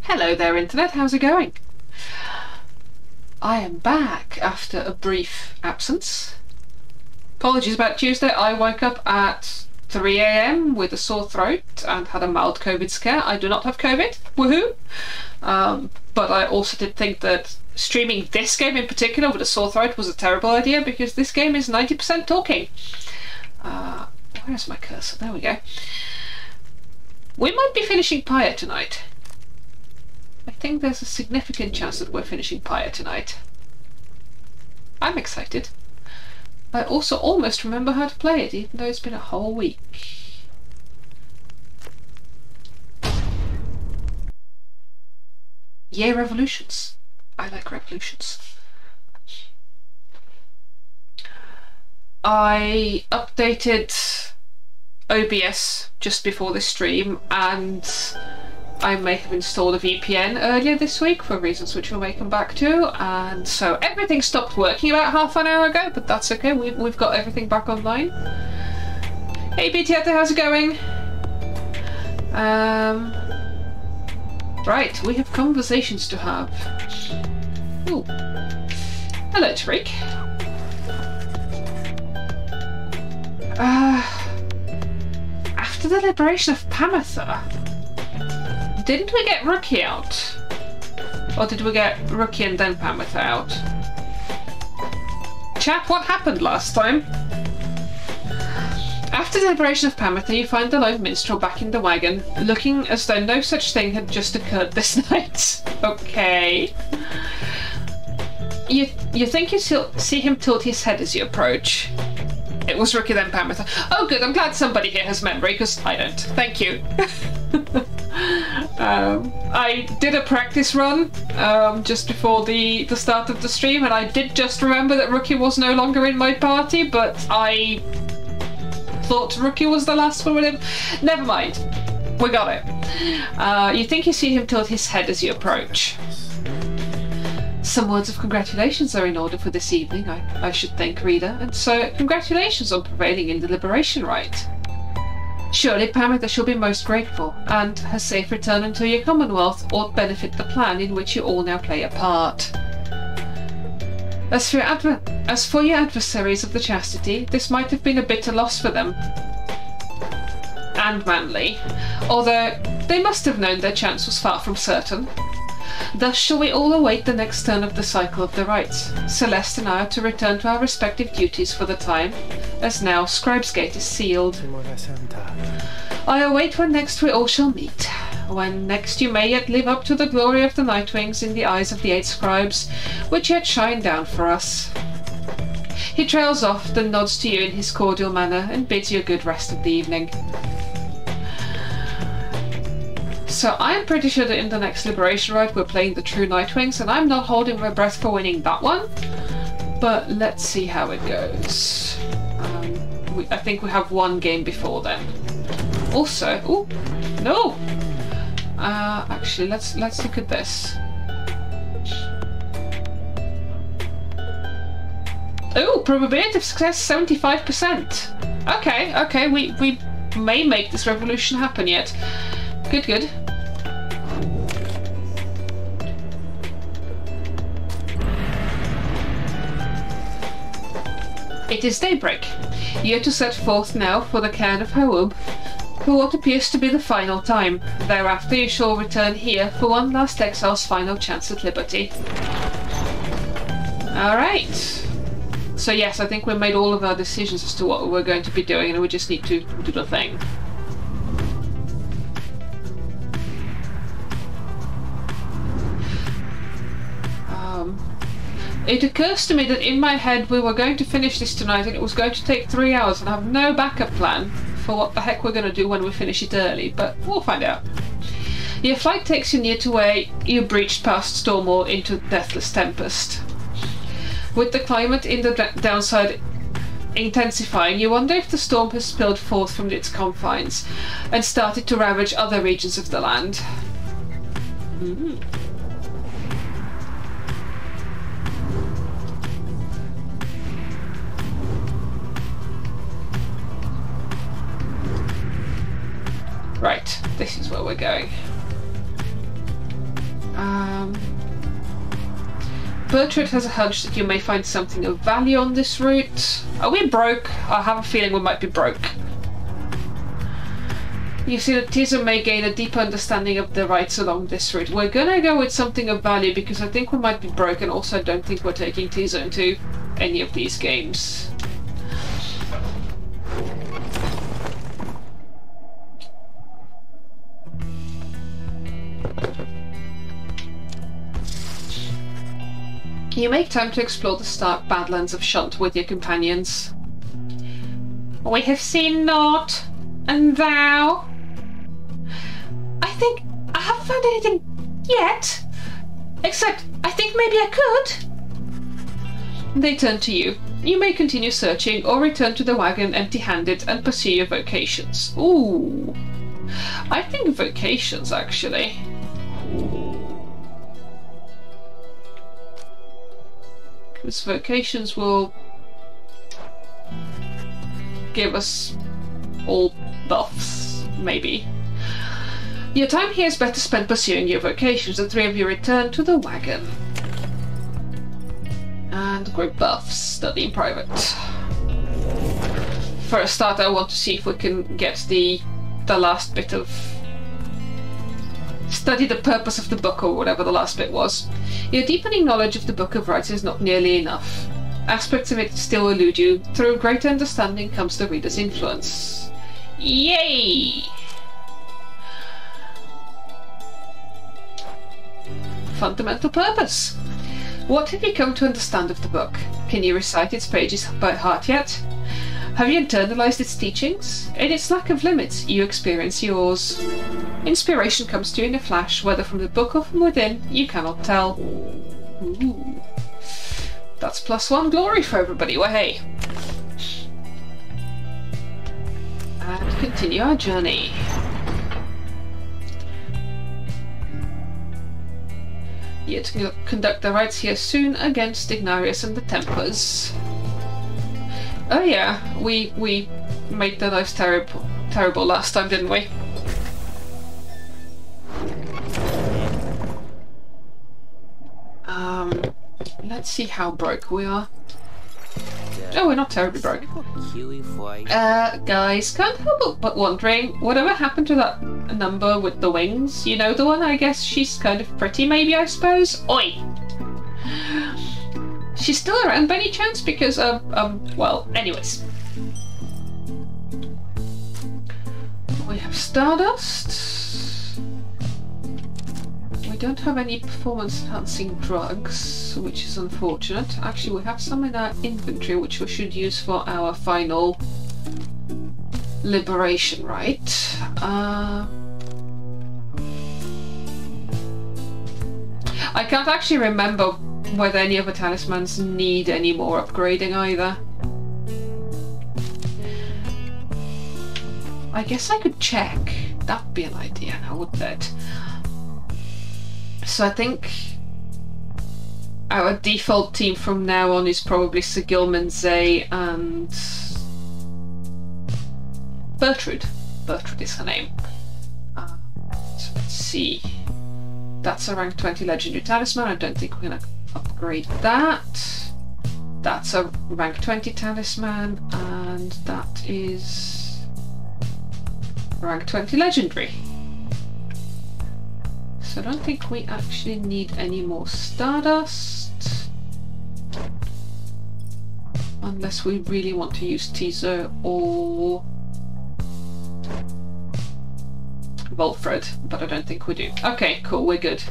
Hello there, Internet. How's it going? I am back after a brief absence. Apologies about Tuesday. I woke up at 3 AM with a sore throat and had a mild COVID scare. I do not have COVID. Woohoo! But I also did think that streaming this game in particular with a sore throat was a terrible idea because this game is 90% talking. Where's my cursor? There we go. We might be finishing Pyre tonight. I think there's a significant chance that we're finishing Pyre tonight. I'm excited. I also almost remember how to play it, even though it's been a whole week. Yay, revolutions. I like revolutions. I updated OBS just before this stream, and I may have installed a VPN earlier this week for reasons which we may come back to, and so everything stopped working about half an hour ago, but that's okay, we've got everything back online. Hey BTetta, how's it going? Right, we have conversations to have. Ooh. Hello Tariq. After the liberation of Pamatha, didn't we get Rookie out? Or did we get Rookie and then Pamatha out? Chat, what happened last time? After the liberation of Pamatha, you find the lone minstrel back in the wagon, looking as though no such thing had just occurred this night. Okay. You think you see him tilt his head as you approach. It was Rookie then Pamatha. Oh good, I'm glad somebody here has memory, because I don't. Thank you. I did a practice run just before the start of the stream, and I did just remember that Rookie was no longer in my party, but I thought Rookie was the last one with him. Never mind. We got it. You think you see him tilt his head as you approach. Some words of congratulations are in order for this evening, I should think, reader, and so congratulations on prevailing in the liberation rite. Surely Pamatha shall be most grateful, and her safe return into your commonwealth ought benefit the plan in which you all now play a part. As for your adversaries of the chastity, this might have been a bitter loss for them, and manly, although they must have known their chance was far from certain. Thus shall we all await the next turn of the cycle of the rites. Celeste and I are to return to our respective duties for the time, as now Scribe's Gate is sealed. I await when next we all shall meet, when next you may yet live up to the glory of the Nightwings in the eyes of the 8 scribes, which yet shine down for us. He trails off, then nods to you in his cordial manner, and bids you a good rest of the evening. So I'm pretty sure that in the next Liberation Rite we're playing the True Nightwings, and I'm not holding my breath for winning that one, but let's see how it goes. I think we have one game before then. Also, ooh, no! Actually, let's look at this. Oh, probability of success 75%. Okay, we may make this revolution happen yet. Good. It is daybreak. You are to set forth now for the cairn of Haub, for what appears to be the final time. Thereafter you shall return here for one last exile's final chance at liberty. Alright. So yes, I think we made all of our decisions as to what we're going to be doing, and we just need to do the thing. It occurs to me that in my head we were going to finish this tonight and it was going to take 3 hours, and I have no backup plan for what the heck we're going to do when we finish it early, but we'll find out. Your flight takes you near to where you breached past Stormwall into Deathless Tempest. With the climate in the downside intensifying, you wonder if the storm has spilled forth from its confines and started to ravage other regions of the land. Right, this is where we're going. Bertrand has a hunch that you may find something of value on this route. Are we broke? I have a feeling we might be broke. You see that Tizo may gain a deeper understanding of the rights along this route. We're gonna go with something of value because I think we might be broke, and also I don't think we're taking Tizo into any of these games. You make time to explore the stark badlands of Shunt with your companions. We have seen naught, and thou? I think I haven't found anything yet. Except, I think maybe I could. They turn to you. You may continue searching or return to the wagon empty-handed and pursue your vocations. Ooh. I think vocations, actually. Because vocations will give us all buffs, maybe. Your time here is better spent pursuing your vocations. The three of you return to the wagon. And group buffs, study in private. For a start, I want to see if we can get the last bit of... Study the purpose of the book, or whatever the last bit was. Your deepening knowledge of the Book of Rites is not nearly enough. Aspects of it still elude you. Through greater understanding comes the reader's influence. Yay! Fundamental purpose. What have you come to understand of the book? Can you recite its pages by heart yet? Have you internalized its teachings? In its lack of limits, you experience yours. Inspiration comes to you in a flash, whether from the book or from within, you cannot tell. Ooh. That's +1 glory for everybody, well hey. And continue our journey. You're to conduct the rites here soon against Ignarius and the Templars. Oh yeah, we made their lives terrible last time, didn't we? Let's see how broke we are. Oh, we're not terribly broke. Guys, can't help but wondering, whatever happened to that number with the wings? You know the one? I guess she's kind of pretty, maybe, I suppose? Oi! She's still around by any chance? Because, well, anyways. We have Stardust. We don't have any performance-enhancing drugs, which is unfortunate. Actually, we have some in our inventory, which we should use for our final liberation, right? I can't actually remember whether any of the talismans need any more upgrading either. I guess I could check. That'd be an idea now, wouldn't it? So I think our default team from now on is probably Sigilman, Zay, and Bertrud. Bertrud is her name. So let's see. That's a rank 20 legendary talisman. I don't think we're going to upgrade that. That's a rank 20 talisman, and that is rank 20 legendary. So I don't think we actually need any more Stardust. Unless we really want to use Tizo or Volfred, but I don't think we do. Okay, cool, we're good.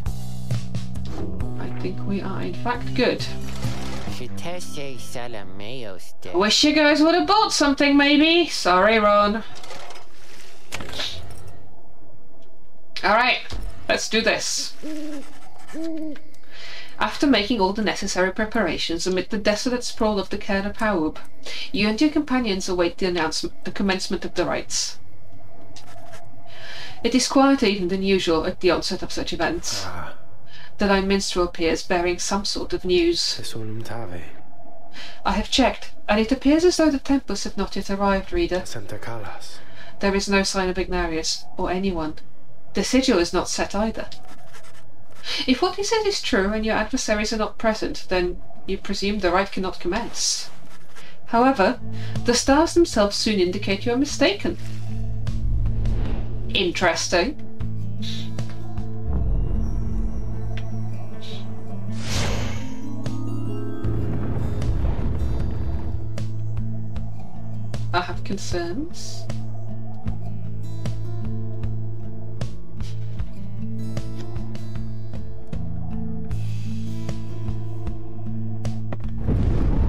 I think we are in fact good. I wish you guys would have bought something, maybe. Sorry, Ron. Alright, let's do this. After making all the necessary preparations amid the desolate sprawl of the Cairn of Haub, you and your companions await the commencement of the rites. It is quieter even than usual at the onset of such events. The lone minstrel appears bearing some sort of news. I have checked, and it appears as though the Templars have not yet arrived, reader. There is no sign of Ignarius, or anyone. The sigil is not set either. If what he said is true and your adversaries are not present, then you presume the rite cannot commence. However, the stars themselves soon indicate you are mistaken. Interesting. I have concerns.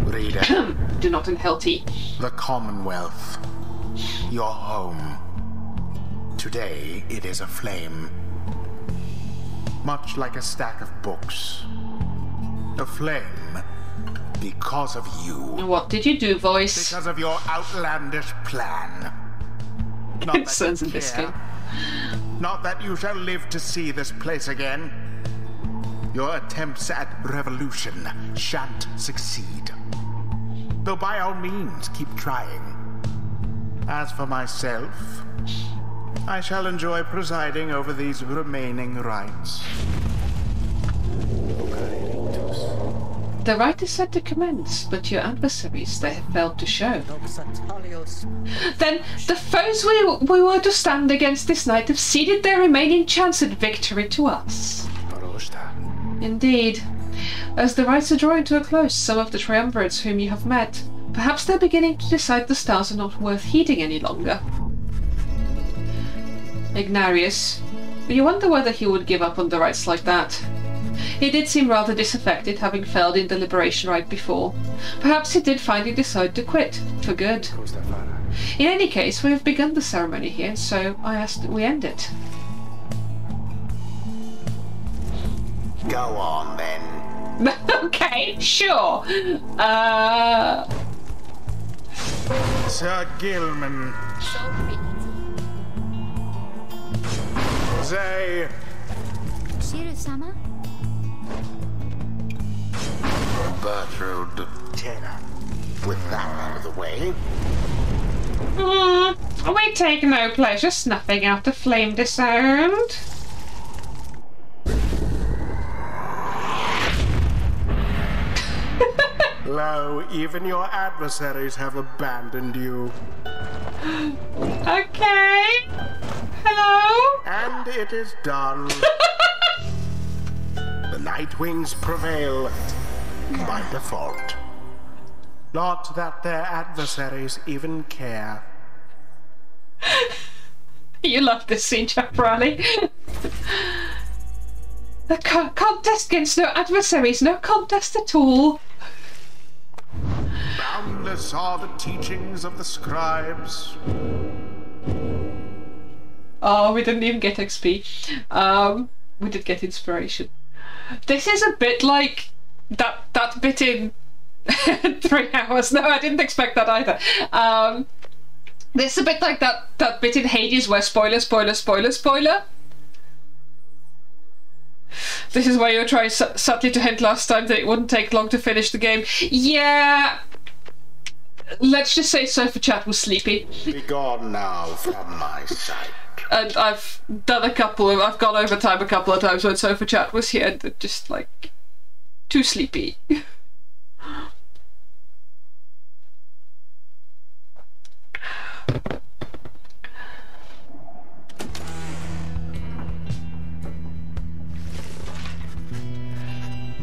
Reader. Do not inhale tea. The Commonwealth. Your home. Today it is aflame. Much like a stack of books. Aflame because of you. What did you do, voice? Because of your outlandish plan. Not Concerns that in you this care. game. Not that you shall live to see this place again. Your attempts at revolution shan't succeed. Though by all means keep trying. As for myself, I shall enjoy presiding over these remaining rites. The rite is set to commence, but your adversaries they have failed to show. Then the foes we were to stand against this night have ceded their remaining chance at victory to us. Indeed. As the rites are drawing to a close, some of the triumvirates whom you have met, perhaps they're beginning to decide the stars are not worth heeding any longer. Ignarius, you wonder whether he would give up on the rites like that. He did seem rather disaffected, having failed in the liberation rite before. Perhaps he did finally decide to quit, for good. In any case, we have begun the ceremony here, so I ask that we end it. Go on, then. Okay, sure. Sir Gilman. Say... Shiru-sama? Bertrude Taylor. With that out of the way... We take no pleasure snuffing out a flame disowned. Lo, even your adversaries have abandoned you. Okay. Hello? And it is done. The Nightwings prevail by default. Not that their adversaries even care. You love this scene, Chaprali. The contest against no adversaries, no contest at all. Boundless are the teachings of the scribes. Oh, we didn't even get XP. We did get inspiration. This is a bit like that bit in 3 hours. No, I didn't expect that either. This is a bit like that bit in Hades where spoiler. This is where you were trying subtly to hint last time that it wouldn't take long to finish the game. Yeah. Let's just say Sofa Chat was sleepy. Be gone now from my sight. And I've gone over time a couple of times when Sofa Chat was here and just like too sleepy.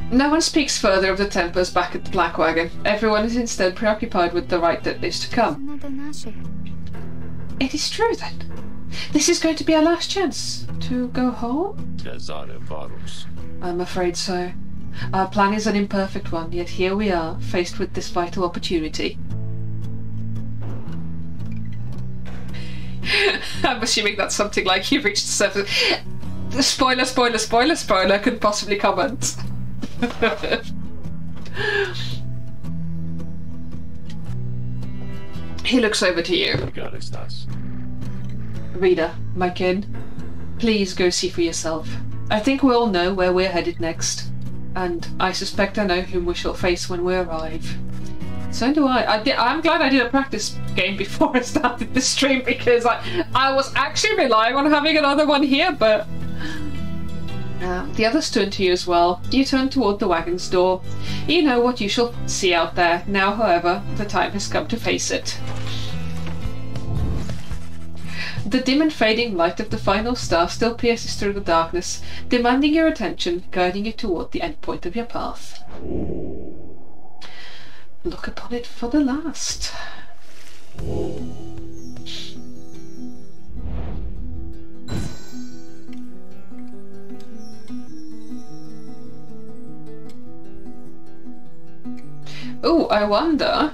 No one speaks further of the Tempers back at the Black Wagon. Everyone is instead preoccupied with the rite that is to come. It is true then. This is going to be our last chance to go home? I'm afraid so. Our plan is an imperfect one, yet here we are, faced with this vital opportunity. I'm assuming that's something like you've reached the surface. Spoiler, couldn't possibly comment. He looks over to you. Reader, my kin, please go see for yourself. I think we all know where we're headed next, and I suspect I know whom we shall face when we arrive. So do I. I'm glad I did a practice game before I started the stream, because I was actually relying on having another one here, but The others turn to you as well. You turn toward the wagon's door. You know what you shall see out there. Now, however, the time has come to face it. The dim and fading light of the final star still pierces through the darkness, demanding your attention, guiding you toward the end point of your path. Look upon it for the last. Oh, I wonder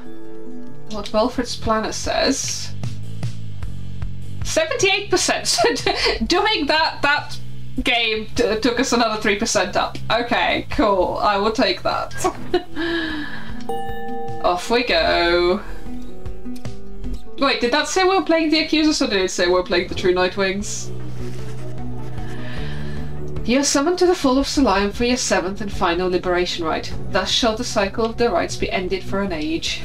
what Wilfred's planner says. 78%! Doing that game took us another 3% up. Okay, cool. I will take that. Off we go. Wait, did that say we were playing the Accusers, or did it say we were playing the True Nightwings? You are summoned to the Fall of Soliam for your 7th and final liberation rite. Thus shall the cycle of the rites be ended for an age.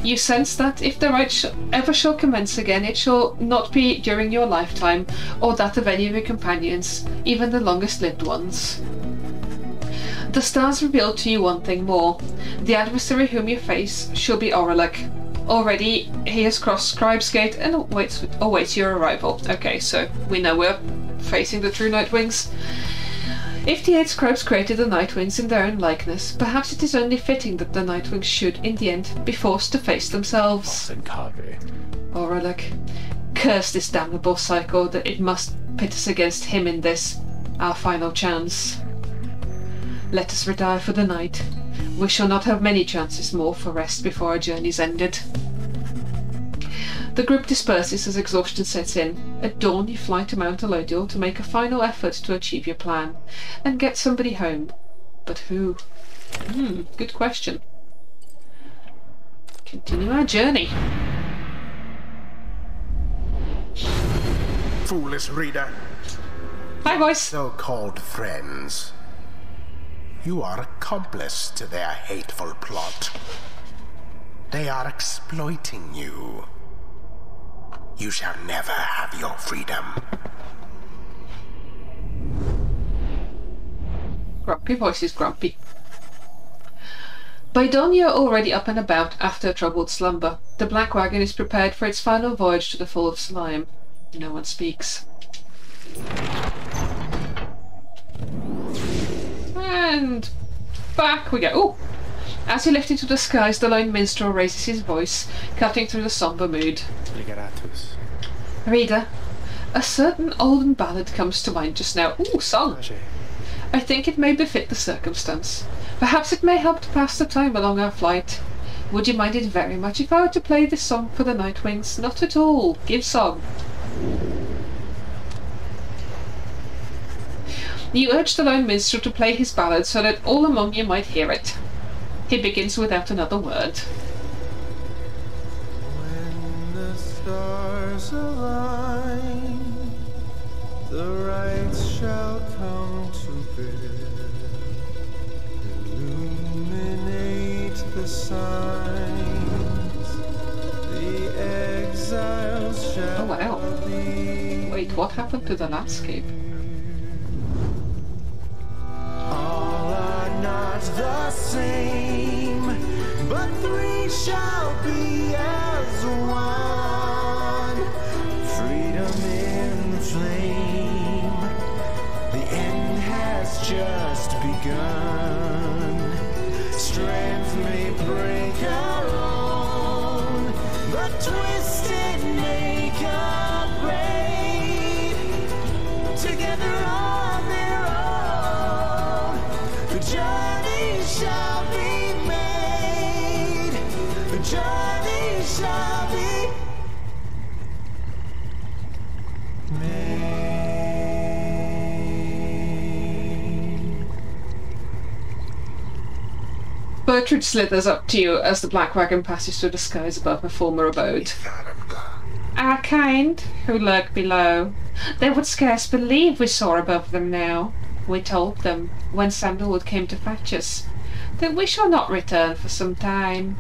You sense that if the rite ever shall commence again, it shall not be during your lifetime, or that of any of your companions, even the longest-lived ones. The stars reveal to you one thing more. The adversary whom you face shall be Aurelic. Already he has crossed Scribe's Gate and awaits your arrival. Okay, so we know we're facing the True Nightwings. If the 8 Scribes created the Nightwings in their own likeness, perhaps it is only fitting that the Nightwings should, in the end, be forced to face themselves. Aurelic, curse this damnable cycle that it must pit us against him in this, our final chance. Let us retire for the night. We shall not have many chances more for rest before our journey's ended. The group disperses as exhaustion sets in. At dawn you fly to Mount Elodial to make a final effort to achieve your plan, and get somebody home. But who? Good question. Continue our journey. Foolish reader. Hi, boys. So-called friends. You are accomplice to their hateful plot. They are exploiting you. You shall never have your freedom. Grumpy voice is grumpy. By dawn you are already up and about after a troubled slumber. The black wagon is prepared for its final voyage to the Fall of Soliam. No one speaks. And back we go. Ooh. As you lift into the skies, the lone minstrel raises his voice, cutting through the somber mood. Reader, a certain olden ballad comes to mind just now. Ooh, song! I think it may befit the circumstance. Perhaps it may help to pass the time along our flight. Would you mind it very much if I were to play this song for the Nightwings? Not at all. Give song. You urge the lone minstrel to play his ballad so that all among you might hear it. He begins without another word. When the stars align, the rites shall come to bear. Illuminate the signs, the exiles shall be. Wait, what happened to the landscape? All are not the same, but 3 shall be as one. Freedom in flame, the end has just begun. Strength may break our own, but twisted make a braid. Together on their own, the journey shall be made. The journey shall be made. Bertrude slithers up to you as the black wagon passes through the skies above her former abode. Our kind, who lurk below, they would scarce believe we saw above them now. We told them, when Sandalwood came to fetch us, that we shall not return for some time.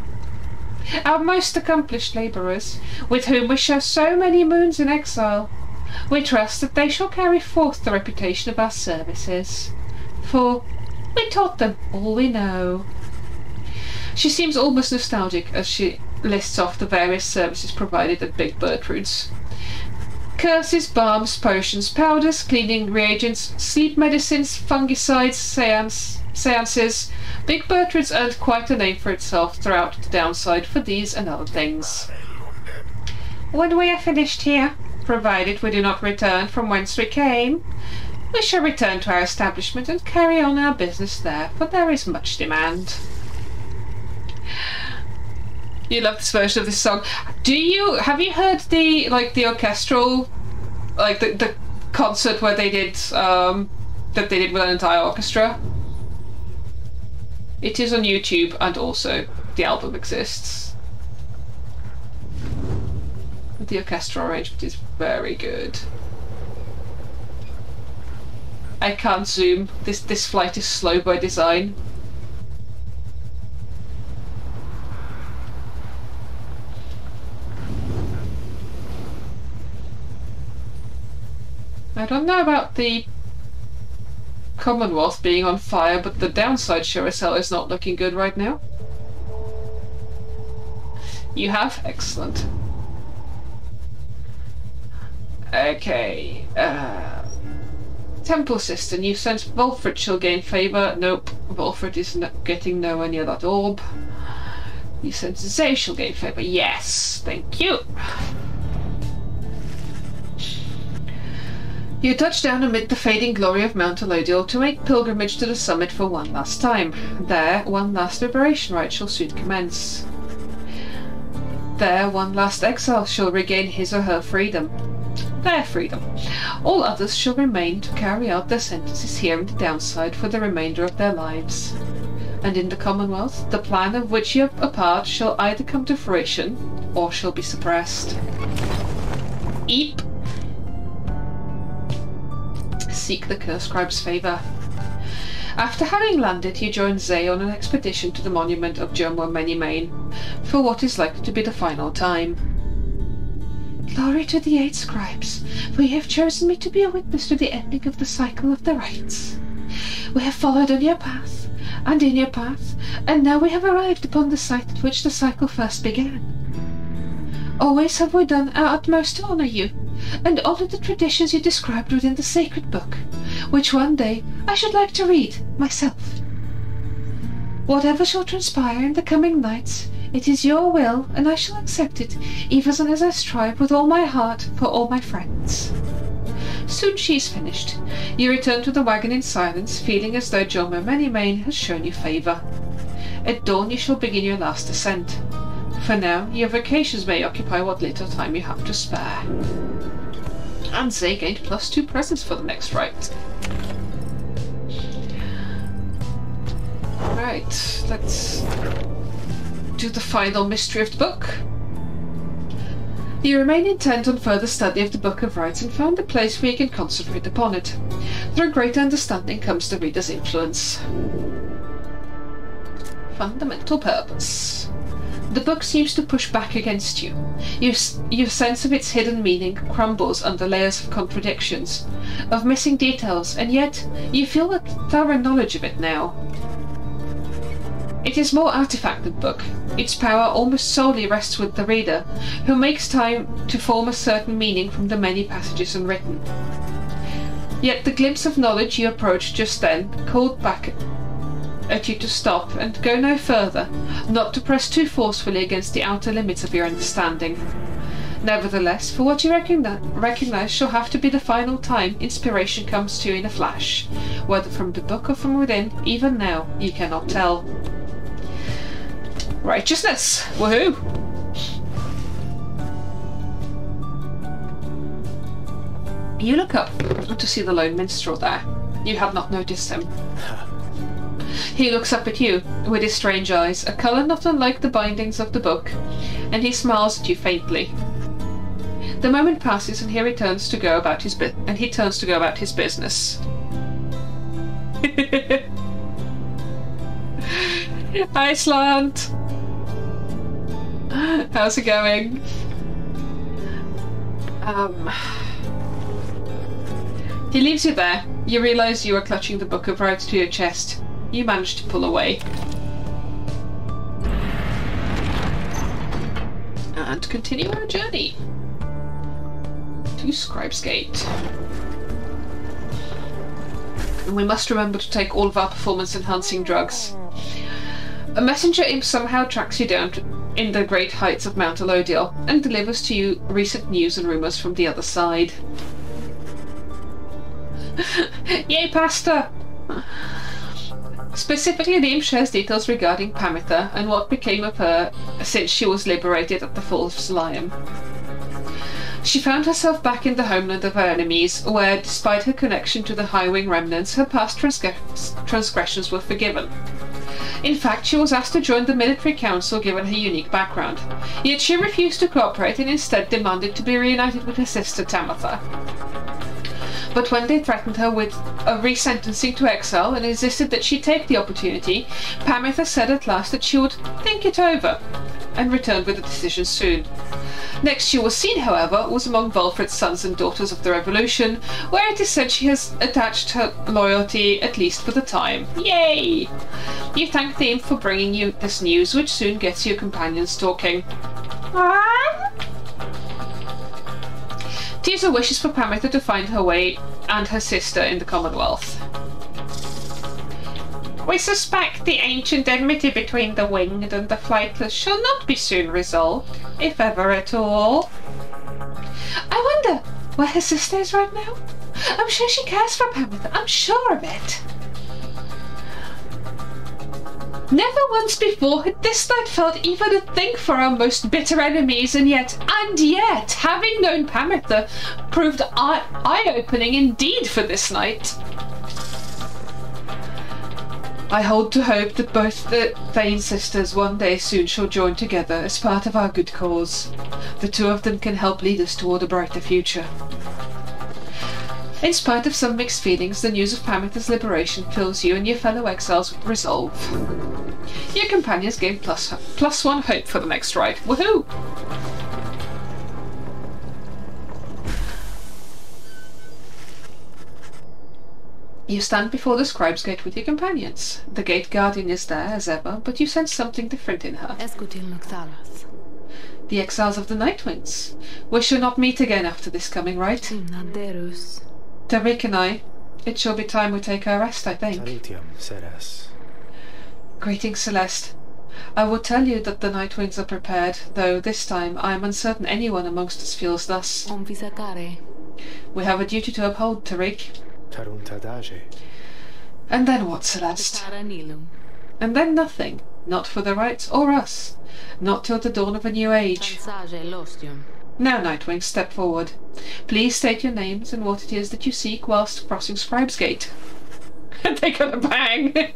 Our most accomplished labourers, with whom we share so many moons in exile, We trust that they shall carry forth the reputation of our services, for we taught them all we know. She seems almost nostalgic as she lists off the various services provided at Big Bertrude's. Curses, balms, potions, powders, cleaning reagents, sleep medicines, fungicides, seances. Big Bertrude's earned quite a name for itself throughout the downside for these and other things. When we are finished here, provided we do not return from whence we came, we shall return to our establishment and carry on our business there, for there is much demand. You love this version of this song. Have you heard the orchestral, the concert where they did that they did with an entire orchestra? It is on YouTube, and also the album exists. The orchestral arrangement is very good. I can't zoom. This flight is slow by design. I don't know about the Commonwealth being on fire, but the downside sure as hell is not looking good right now. You have? Excellent. Okay. Temple System. You sense Volfred shall gain favour. Nope. Volfred is getting nowhere near that orb. You sense Zay shall gain favour. Yes. Thank you. You touch down amid the fading glory of Mount Elodial to make pilgrimage to the summit for one last time. There, one last liberation rite shall soon commence. There, one last exile shall regain his or her freedom. Their freedom. All others shall remain to carry out their sentences here in the downside for the remainder of their lives. And in the Commonwealth, the plan of which you are a part shall either come to fruition, or shall be suppressed. Eep. Seek the Curse Scribe's favour. After having landed, you join Zay on an expedition to the monument of Jomwa Many-Mane for what is likely to be the final time. Glory to the 8 scribes, for you have chosen me to be a witness to the ending of the cycle of the rites. We have followed on your path, and in your path, and now we have arrived upon the site at which the cycle first began. Always have we done our utmost to honour you, and honour the traditions you described within the sacred book, which one day I should like to read myself. Whatever shall transpire in the coming nights, it is your will, and I shall accept it, even as I strive with all my heart for all my friends. Soon she is finished. You return to the wagon in silence, feeling as though Jomwa Many-Mane has shown you favour. At dawn you shall begin your last ascent. For now, your vacations may occupy what little time you have to spare. And Zay gained +2 presents for the next rite. Right, let's do the final mystery of the book. You remain intent on further study of the Book of Rites and found a place where you can concentrate upon it. Through greater understanding comes the reader's influence. Fundamental purpose. The book seems to push back against you. Your sense of its hidden meaning crumbles under layers of contradictions, of missing details, and yet you feel a thorough knowledge of it now. It is more artifact than book. Its power almost solely rests with the reader, who makes time to form a certain meaning from the many passages unwritten. Yet the glimpse of knowledge you approached just then called back at you to stop and go no further, not to press too forcefully against the outer limits of your understanding. Nevertheless, for what you recognize shall have to be the final time inspiration comes to you in a flash, whether from the book or from within, even now you cannot tell. Righteousness! Woohoo! You look up to see the lone minstrel there. You had not noticed him. He looks up at you, with his strange eyes, a colour not unlike the bindings of the book, and he smiles at you faintly. The moment passes, and he turns to go about his business. Iceland! How's it going? He leaves you there. You realise you are clutching the book of roads to your chest. You manage to pull away. And continue our journey to Scribe's Gate. And we must remember to take all of our performance-enhancing drugs. A messenger imp somehow tracks you down in the great heights of Mount Elodiel and delivers to you recent news and rumours from the other side. Yay, pasta! Specifically, the imp shares details regarding Pamitha and what became of her since she was liberated at the Falls of Sliam. She found herself back in the homeland of her enemies, where, despite her connection to the High-Wing remnants, her past transgressions were forgiven. In fact, she was asked to join the military council given her unique background, yet she refused to cooperate and instead demanded to be reunited with her sister Tamitha. But when they threatened her with a resentencing to exile and insisted that she take the opportunity, Pamitha said at last that she would think it over and returned with a decision soon. Next she was seen, however, was among Volfred's sons and daughters of the Revolution, where it is said she has attached her loyalty, at least for the time. Yay! You thank the imp for bringing you this news, which soon gets your companions talking. Tiso wishes for Pamitha to find her way and her sister in the Commonwealth. We suspect the ancient enmity between the winged and the flightless shall not be soon resolved, if ever at all. I wonder where her sister is right now? I'm sure she cares for Pamitha, I'm sure of it. Never once before had this night felt even a thing for our most bitter enemies, and yet, having known Pamitha proved eye-opening indeed for this night. I hold to hope that both the Thane sisters one day soon shall join together as part of our good cause. The two of them can help lead us toward a brighter future. In spite of some mixed feelings, the news of Pamitha's liberation fills you and your fellow exiles with resolve. Your companions gain plus one hope for the next ride. Woohoo! You stand before the Scribe's Gate with your companions. The gate guardian is there, as ever, but you sense something different in her. The exiles of the Nightwings. We shall not meet again after this coming, right? Tariq and I. It shall be time we take our rest, I think. Greetings, Celeste. I will tell you that the Nightwings are prepared, though this time I am uncertain anyone amongst us feels thus. We have a duty to uphold, Tariq. And then what, Celeste? And then nothing. Not for the rights or us. Not till the dawn of a new age. Now, Nightwing, step forward. Please state your names and what it is that you seek whilst crossing Scribe's Gate. And they're gonna bang!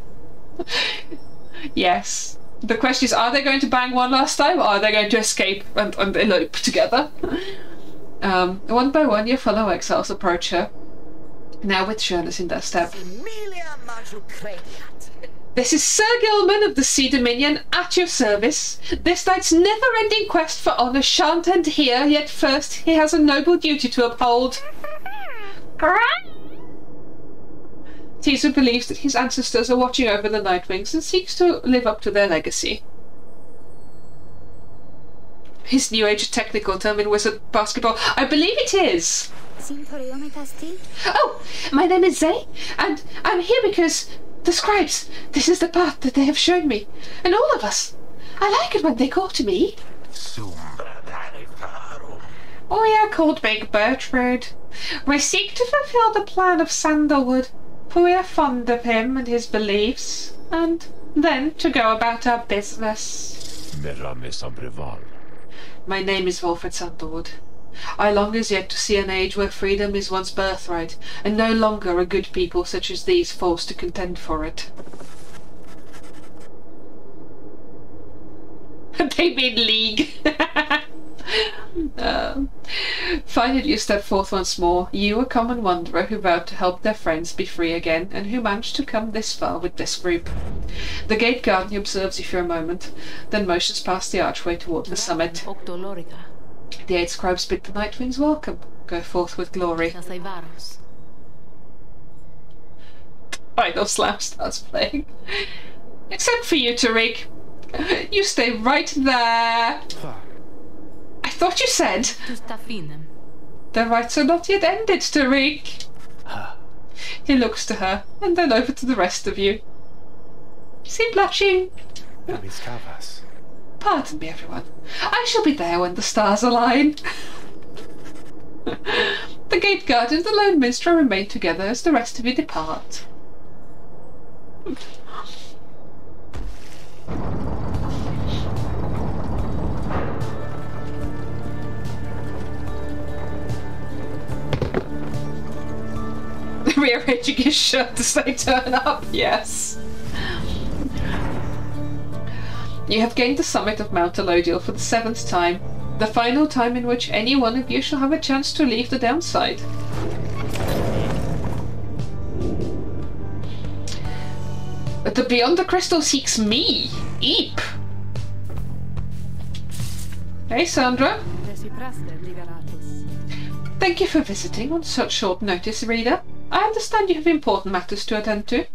Yes. The question is, are they going to bang one last time, or are they going to escape and elope together? One by one, your fellow exiles approach her, now with sureness in their step. This is Sir Gilman of the Sea Dominion, at your service. This night's never-ending quest for honour shan't end here, yet first he has a noble duty to uphold. Tiso believes that his ancestors are watching over the Nightwings and seeks to live up to their legacy. His New Age technical term in Wizard Basketball. I believe it is. Oh, my name is Zay, and I'm here because the scribes, this is the path that they have shown me, and all of us. I like it when they call to me. We are called Big Birchwood. We seek to fulfill the plan of Sandalwood, for we are fond of him and his beliefs, and then to go about our business. My name is Wilfred Sandalwood. I long as yet to see an age where freedom is one's birthright, and no longer are good people such as these forced to contend for it. They mean league. Finally you step forth once more, you a common wanderer who vowed to help their friends be free again, and who managed to come this far with this group. The gate guardian observes you for a moment, then motions past the archway toward the summit. The 8 scribes bid the Nightwings welcome. Go forth with glory. Final Slam starts playing. Except for you, Tariq. You stay right there. I thought you said the rites are not yet ended, Tariq. He looks to her, and then over to the rest of you. See blushing? Pardon me, everyone. I shall be there when the stars align. The gate guard and the lone minstrel remain together as the rest of you depart. Rearranging his shirt to say turn up, yes. You have gained the summit of Mount Elodial for the 7th time, the final time in which any one of you shall have a chance to leave the downside. The Beyond the Crystal seeks me, Eep. Hey, Sandra. Thank you for visiting on such short notice, Reader. I understand you have important matters to attend to.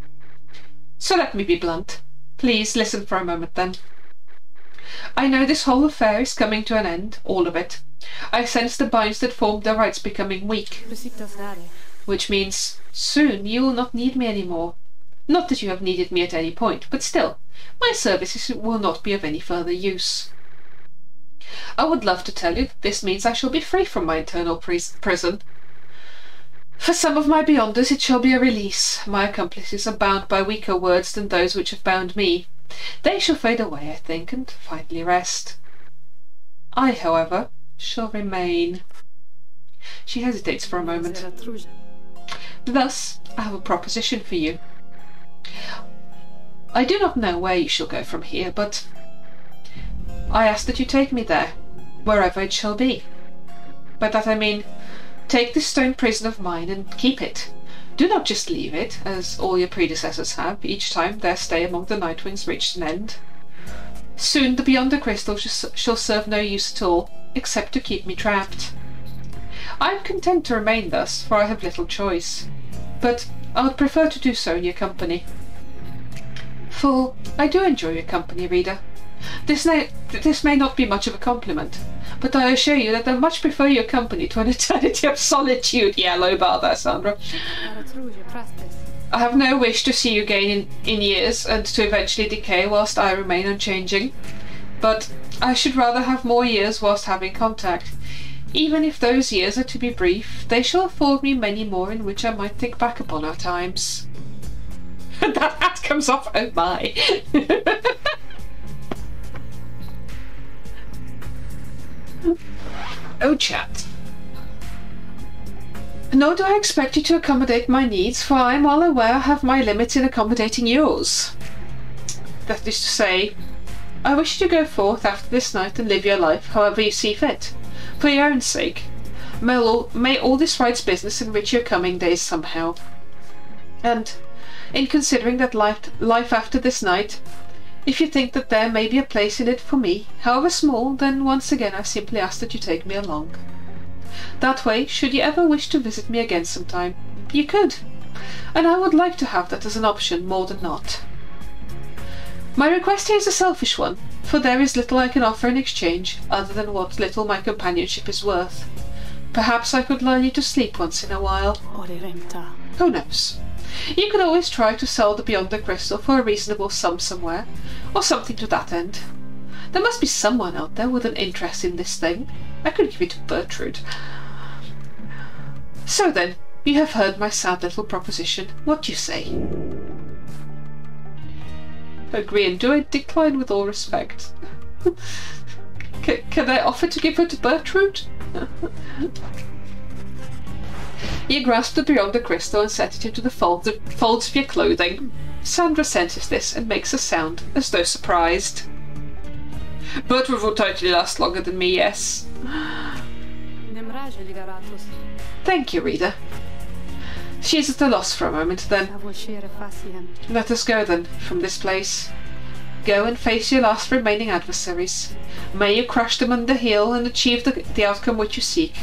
So let me be blunt. Please listen for a moment then. I know this whole affair is coming to an end, all of it. I sense the binds that formed their rights becoming weak. Which means, soon you will not need me anymore. Not that you have needed me at any point, but still, my services will not be of any further use. I would love to tell you that this means I shall be free from my internal prison. For some of my Beyonders it shall be a release. My accomplices are bound by weaker words than those which have bound me. They shall fade away, I think, and finally rest. I, however, shall remain. She hesitates for a moment. Thus, I have a proposition for you. I do not know where you shall go from here, but I ask that you take me there, wherever it shall be. By that I mean, take this stone prison of mine and keep it. Do not just leave it, as all your predecessors have, each time their stay among the Nightwings reached an end. Soon the Beyond the Crystal shall serve no use at all, except to keep me trapped. I am content to remain thus, for I have little choice, but I would prefer to do so in your company. For I do enjoy your company, Reader. This may not be much of a compliment, but I assure you that I much prefer your company to an eternity of solitude. Yeah, low bar there, Sandra. I have no wish to see you gain in years and to eventually decay whilst I remain unchanging, but I should rather have more years whilst having contact. Even if those years are to be brief, they shall afford me many more in which I might think back upon our times. That hat comes off, oh my! Oh, chat. Nor do I expect you to accommodate my needs, for I am well aware I have my limits in accommodating yours. That is to say, I wish you to go forth after this night and live your life however you see fit, for your own sake. May all this ride's business enrich your coming days somehow. And, in considering that life after this night, if you think that there may be a place in it for me, however small, then once again I simply ask that you take me along. That way, should you ever wish to visit me again sometime, you could, and I would like to have that as an option more than not. My request here is a selfish one, for there is little I can offer in exchange, other than what little my companionship is worth. Perhaps I could lull you to sleep once in a while. Who knows? You could always try to sell the Beyond the Crystal for a reasonable sum somewhere, or something to that end. There must be someone out there with an interest in this thing. I could give it to Bertrude. So then, you have heard my sad little proposition. What do you say? Agree and do I decline with all respect? Can I offer to give her to Bertrude? You grasp the Beyond the Crystal and set it into the folds of your clothing. Sandra senses this and makes a sound, as though surprised. Bertrude will totally last longer than me, yes. Thank you, Reader. She is at a loss for a moment, then. Let us go, then, from this place. Go and face your last remaining adversaries. May you crush them under heel and achieve the outcome which you seek.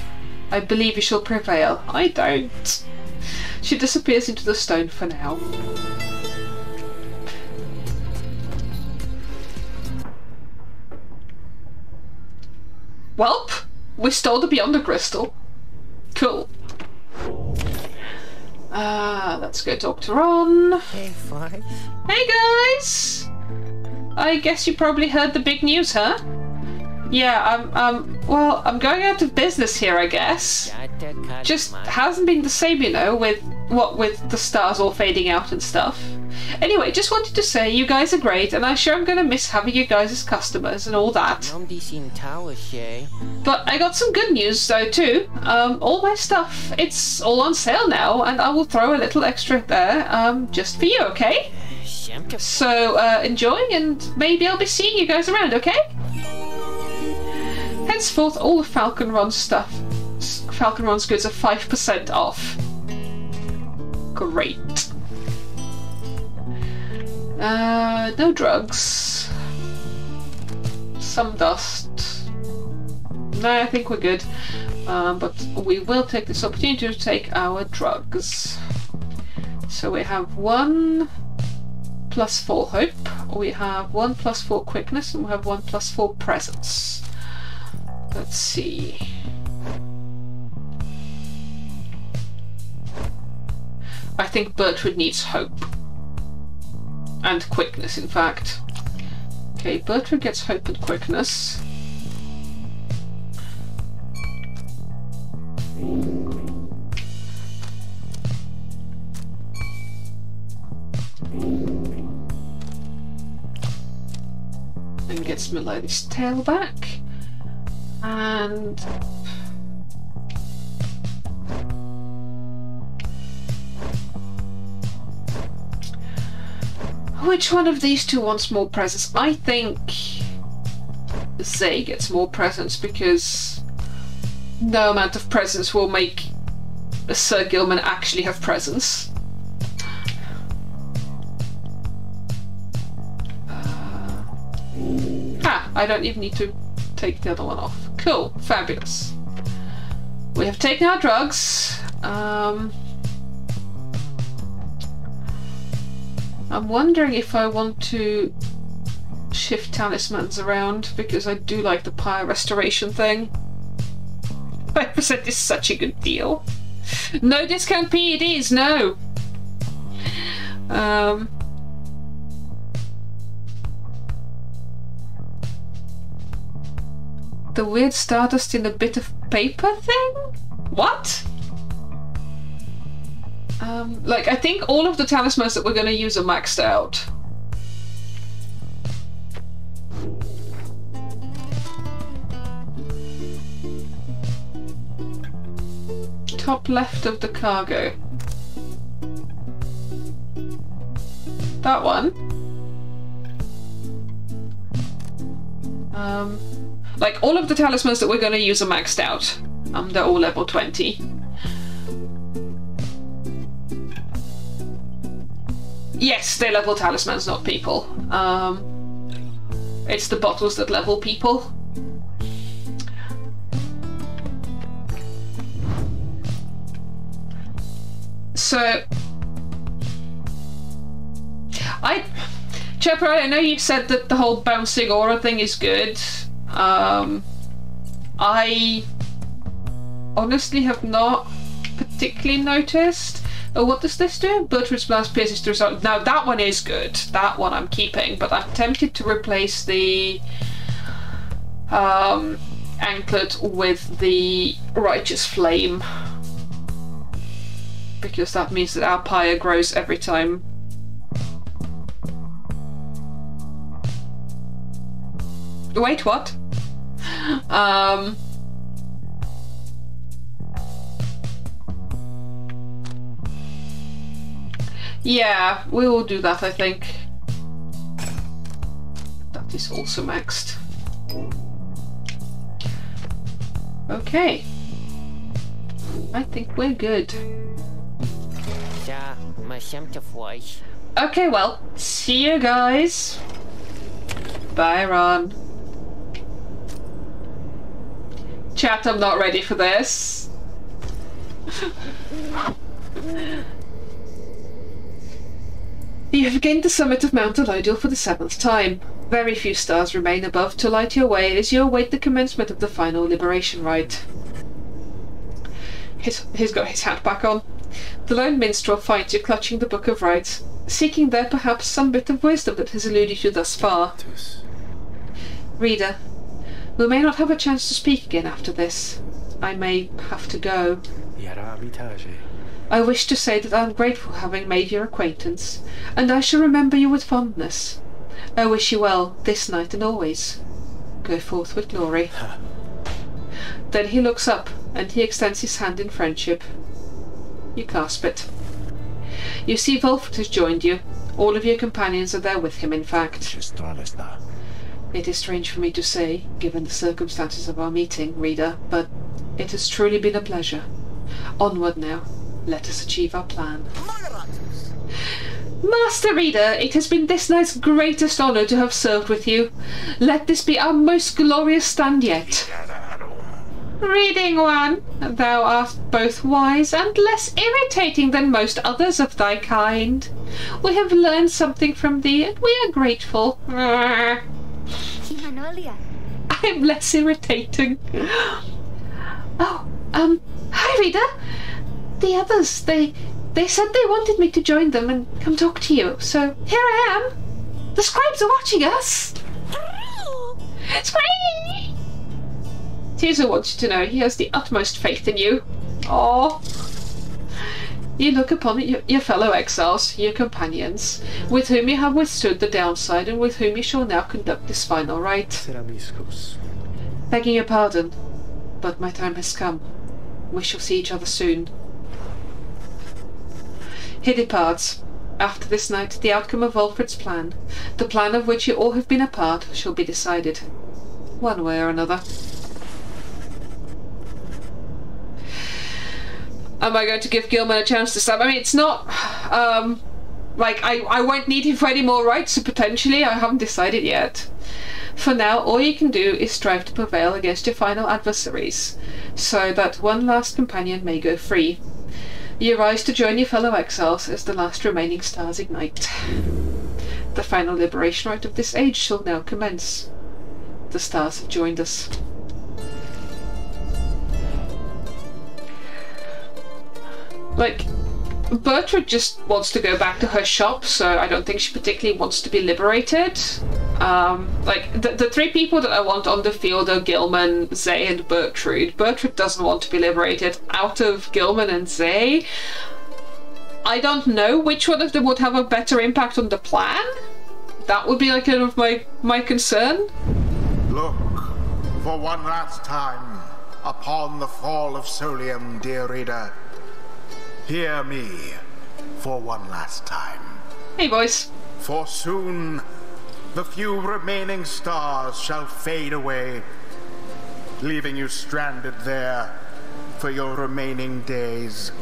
I believe you shall prevail. I don't. She disappears into the stone for now. Welp, we stole the Beyonder Crystal. Cool. Let's go talk to Ron. Hey, Five. Hey guys! I guess you probably heard the big news, huh? Yeah, well, I'm going out of business here, I guess. Just hasn't been the same, you know, with the stars all fading out and stuff. Anyway, just wanted to say you guys are great, and I'm sure I'm gonna miss having you guys as customers and all that. But I got some good news though too. All my stuff, it's all on sale now, and I will throw a little extra there, just for you, okay? So enjoy, and maybe I'll be seeing you guys around, okay? Henceforth, all the Falcon Run stuff, Falcon Run's goods are 5% off. Great. No drugs. Some dust. No, I think we're good. But we will take this opportunity to take our drugs. So we have 1 + 4 hope, we have 1 + 4 quickness, and we have 1 + 4 presence. Let's see. I think Bertrude needs hope. And quickness, in fact. Okay, Bertrude gets hope and quickness. And gets Melody's tail back. And which one of these two wants more presents? I think Zay gets more presents because no amount of presents will make Sir Gilman actually have presents. I don't even need to take the other one off. Cool, fabulous. We have taken our drugs. I'm wondering if I want to shift talismans around because I do like the Pyre restoration thing. 5% is such a good deal. No discount PEDs, no. The weird stardust in a bit of paper thing? What? Like, I think all of the talismans that we're going to use are maxed out. Top left of the cargo. That one. Like, all of the talismans that we're going to use are maxed out. They're all level 20. Yes, they level talismans, not people. It's the bottles that level people. So, Chopper, I know you said that the whole bouncing aura thing is good. I honestly have not particularly noticed. Oh, what does this do? Bertrude's blast pierces through. So now that one is good. That one I'm keeping, but I'm tempted to replace the anklet with the righteous flame because that means that our pyre grows every time. Wait, what? Yeah, we will do that, I think. That is also maxed. Okay. I think we're good. Okay, well, see you guys. Bye, Ron. Chat, I'm not ready for this. You have gained the summit of Mount Elodial for the 7th time. Very few stars remain above to light your way as you await the commencement of the final liberation rite. He's got his hat back on. The lone minstrel finds you clutching the Book of Rites, seeking there perhaps some bit of wisdom that has eluded you thus far. Reader, we may not have a chance to speak again after this. I may have to go. I wish to say that I am grateful having made your acquaintance, and I shall remember you with fondness. I wish you well, this night and always. Go forth with glory. Then he looks up, and he extends his hand in friendship. You clasp it. You see Volfred has joined you. All of your companions are there with him, in fact. It is strange for me to say, given the circumstances of our meeting, reader, but it has truly been a pleasure. Onward now. Let us achieve our plan. Master Reader, it has been this night's greatest honour to have served with you. Let this be our most glorious stand yet. Reading one, thou art both wise and less irritating than most others of thy kind. We have learned something from thee, and we are grateful. I am less irritating. Oh, hi, Reader. The others, they said they wanted me to join them and come talk to you, so here I am. The scribes are watching us. Scream! Teaser wants you to know he has the utmost faith in you. Aww. You look upon your fellow exiles, your companions, with whom you have withstood the downside and with whom you shall now conduct this final rite. Begging your pardon, but my time has come. We shall see each other soon. He departs. After this night, the outcome of Volfred's plan, the plan of which you all have been a part, shall be decided. One way or another. Am I going to give Gilman a chance to stab? I mean, it's not... like, I won't need him for any more rights, so potentially I haven't decided yet. For now, all you can do is strive to prevail against your final adversaries, so that one last companion may go free. You rise to join your fellow exiles as the last remaining stars ignite. The final liberation rite of this age shall now commence. The stars have joined us. Like, Bertrude just wants to go back to her shop, so I don't think she particularly wants to be liberated. Like, the three people that I want on the field are Gilman, Zay, and Bertrude. Bertrude doesn't want to be liberated. Out of Gilman and Zay, I don't know which one of them would have a better impact on the plan. That would be like kind of my concern. Look, for one last time, upon the fall of Solium, dear reader. Hear me for one last time. Hey, boys. For soon the few remaining stars shall fade away, leaving you stranded there for your remaining days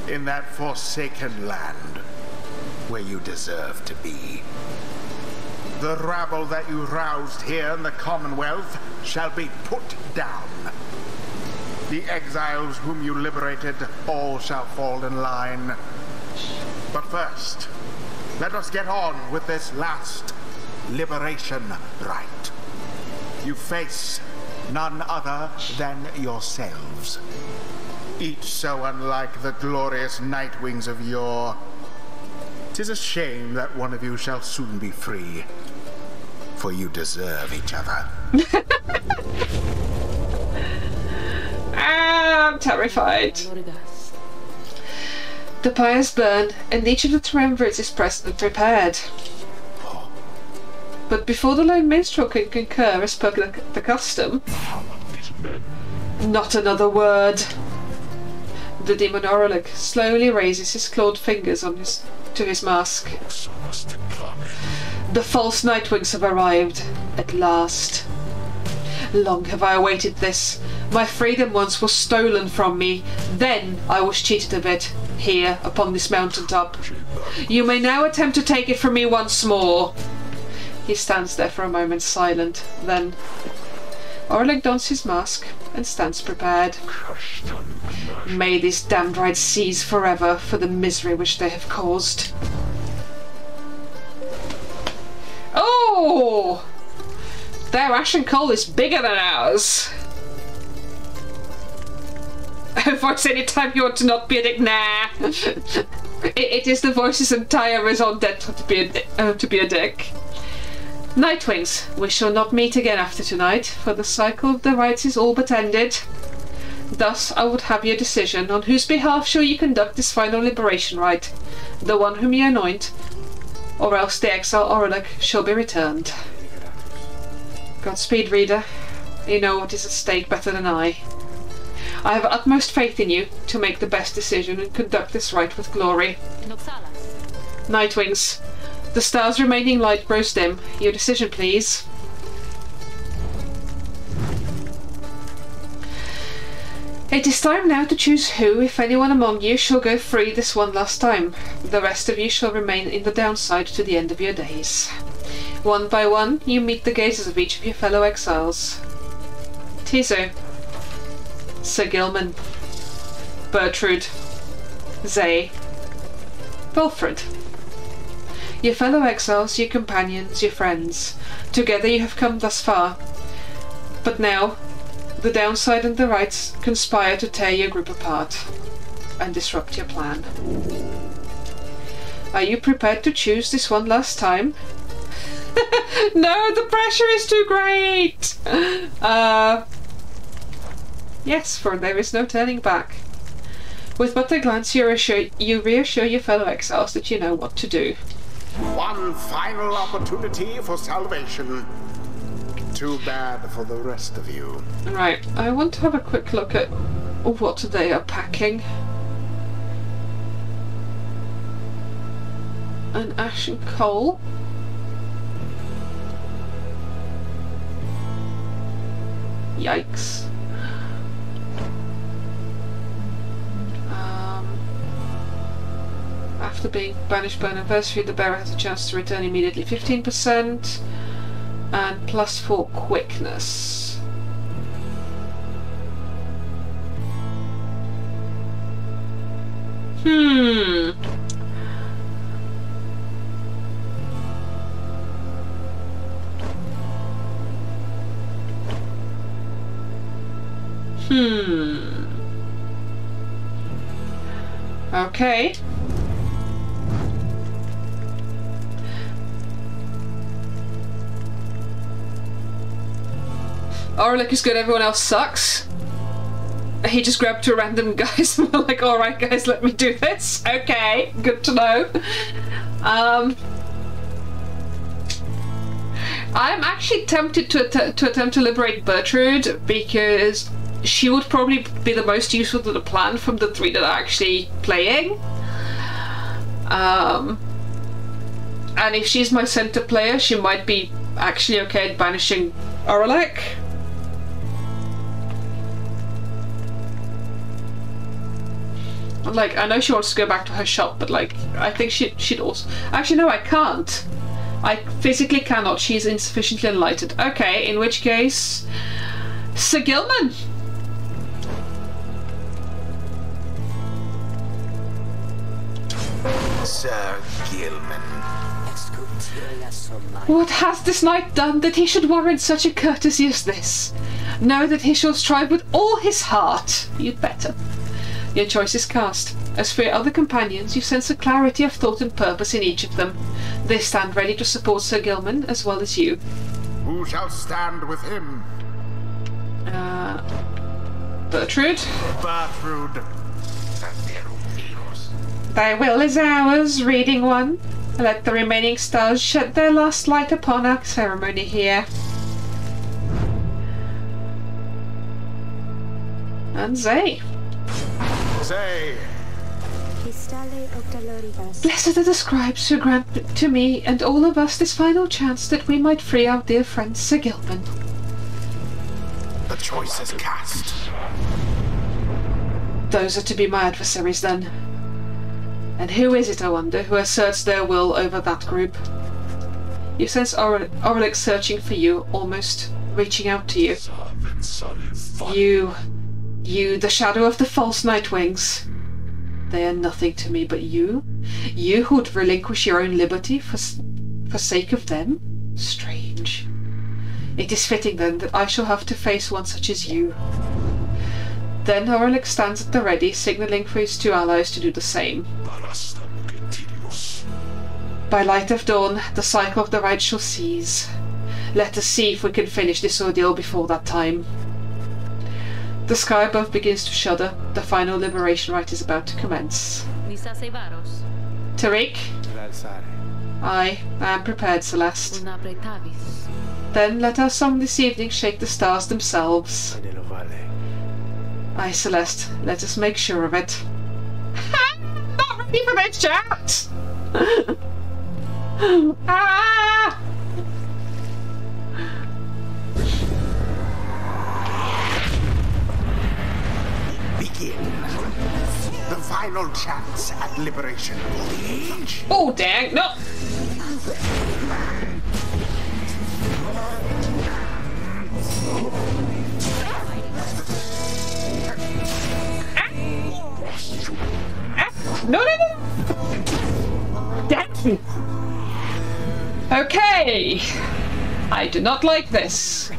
in that forsaken land where you deserve to be. The rabble that you roused here in the Commonwealth shall be put down. The exiles whom you liberated, all shall fall in line. But first, let us get on with this last liberation rite. You face none other than yourselves, each so unlike the glorious Nightwings of yore. 'Tis a shame that one of you shall soon be free, for you deserve each other. I'm terrified. The pyres burn, and each of the triumvirates is present and prepared. But before the lone minstrel can concur as per the custom... Not another word! The demon Orlik slowly raises his clawed fingers to his mask. The false Nightwings have arrived, at last. Long have I awaited this. My freedom once was stolen from me. Then I was cheated of it, here upon this mountaintop. You may now attempt to take it from me once more. He stands there for a moment silent, then Orlik dons his mask and stands prepared. May these damned rites cease forever for the misery which they have caused. their Ashen Coal is bigger than ours. Voice anytime you want to not be a dick. Nah. It is the voice's entire raison d'etre to be a dick. Nightwings, we shall not meet again after tonight, for the cycle of the rites is all but ended. Thus, I would have your decision on whose behalf shall you conduct this final liberation rite. The one whom you anoint, or else the exile Aurelic shall be returned. Godspeed, reader. You know what is at stake better than I. I have utmost faith in you to make the best decision and conduct this rite with glory. Nightwings, the star's remaining light grows dim. Your decision, please. It is time now to choose who, if anyone among you, shall go free this one last time. The rest of you shall remain in the downside to the end of your days. One by one, you meet the gazes of each of your fellow exiles. Tizo, Sir Gilman, Bertrude, Zay, Wilfred. Your fellow exiles, your companions, your friends. Together you have come thus far. But now, the downside and the rights conspire to tear your group apart and disrupt your plan. Are you prepared to choose this one last time? No, the pressure is too great! Yes, for there is no turning back. With but a glance you reassure your fellow exiles that you know what to do. One final opportunity for salvation. Too bad for the rest of you. Right, I want to have a quick look at what they are packing. An Ashen Coal. Yikes. After being banished by an anniversary, the bearer has a chance to return immediately. 15% and +4 quickness. Okay. Aurelic is good, everyone else sucks. He just grabbed two random guys and we're like, alright guys, let me do this. Okay, good to know. I'm actually tempted to attempt to liberate Bertrude because she would probably be the most useful to the plan from the three that are actually playing. And if she's my center player, she might be actually okay at banishing Aurelic. Like, I know she wants to go back to her shop, but like, I think she'd also... Actually, no, I can't. I physically cannot. She's insufficiently enlightened. Okay, in which case... Sir Gilman! Sir Gilman. What has this knight done that he should warrant such a courtesy as this? Know that he shall strive with all his heart. You'd better. Your choice is cast. As for your other companions, you sense a clarity of thought and purpose in each of them. They stand ready to support Sir Gilman as well as you. Who shall stand with him? Bertrude. Bertrude. Thy will is ours, reading one. Let the remaining stars shed their last light upon our ceremony here. And Zay. Zay. Blessed are the scribes who grant to me and all of us this final chance that we might free our dear friend Sir Gilman. The choice is cast. Those are to be my adversaries then. And who is it, I wonder, who asserts their will over that group? You sense Aurelic searching for you, almost reaching out to you. You, the shadow of the false Nightwings. They are nothing to me, but you who would relinquish your own liberty for sake of them? Strange. It is fitting then that I shall have to face one such as you. Then Aurelic stands at the ready, signalling for his two allies to do the same. By light of dawn, the cycle of the rite shall cease. Let us see if we can finish this ordeal before that time. The sky above begins to shudder. The final liberation rite is about to commence. Tariq? I am prepared, Celeste. Then let our song this evening shake the stars themselves. Aye, Celeste, let us make sure of it. Not ready for this chat! Ah! Begin. The final chance at liberation for the age. Oh, dang, no! No, no, no! Damn! Okay! I do not like this.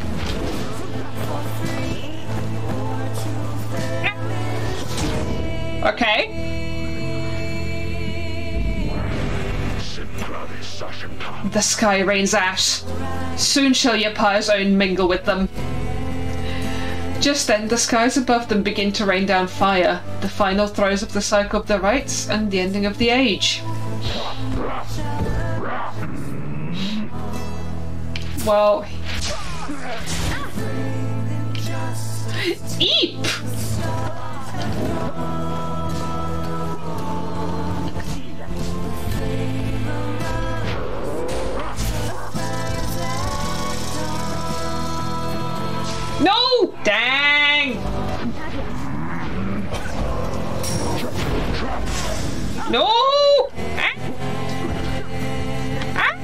Okay. The sky rains ash. Soon shall your Pyre's own mingle with them. Just then, the skies above them begin to rain down fire, the final throes of the cycle of the rites, and the ending of the age. Well... Eep! No! Dang! No! Ah! Ah!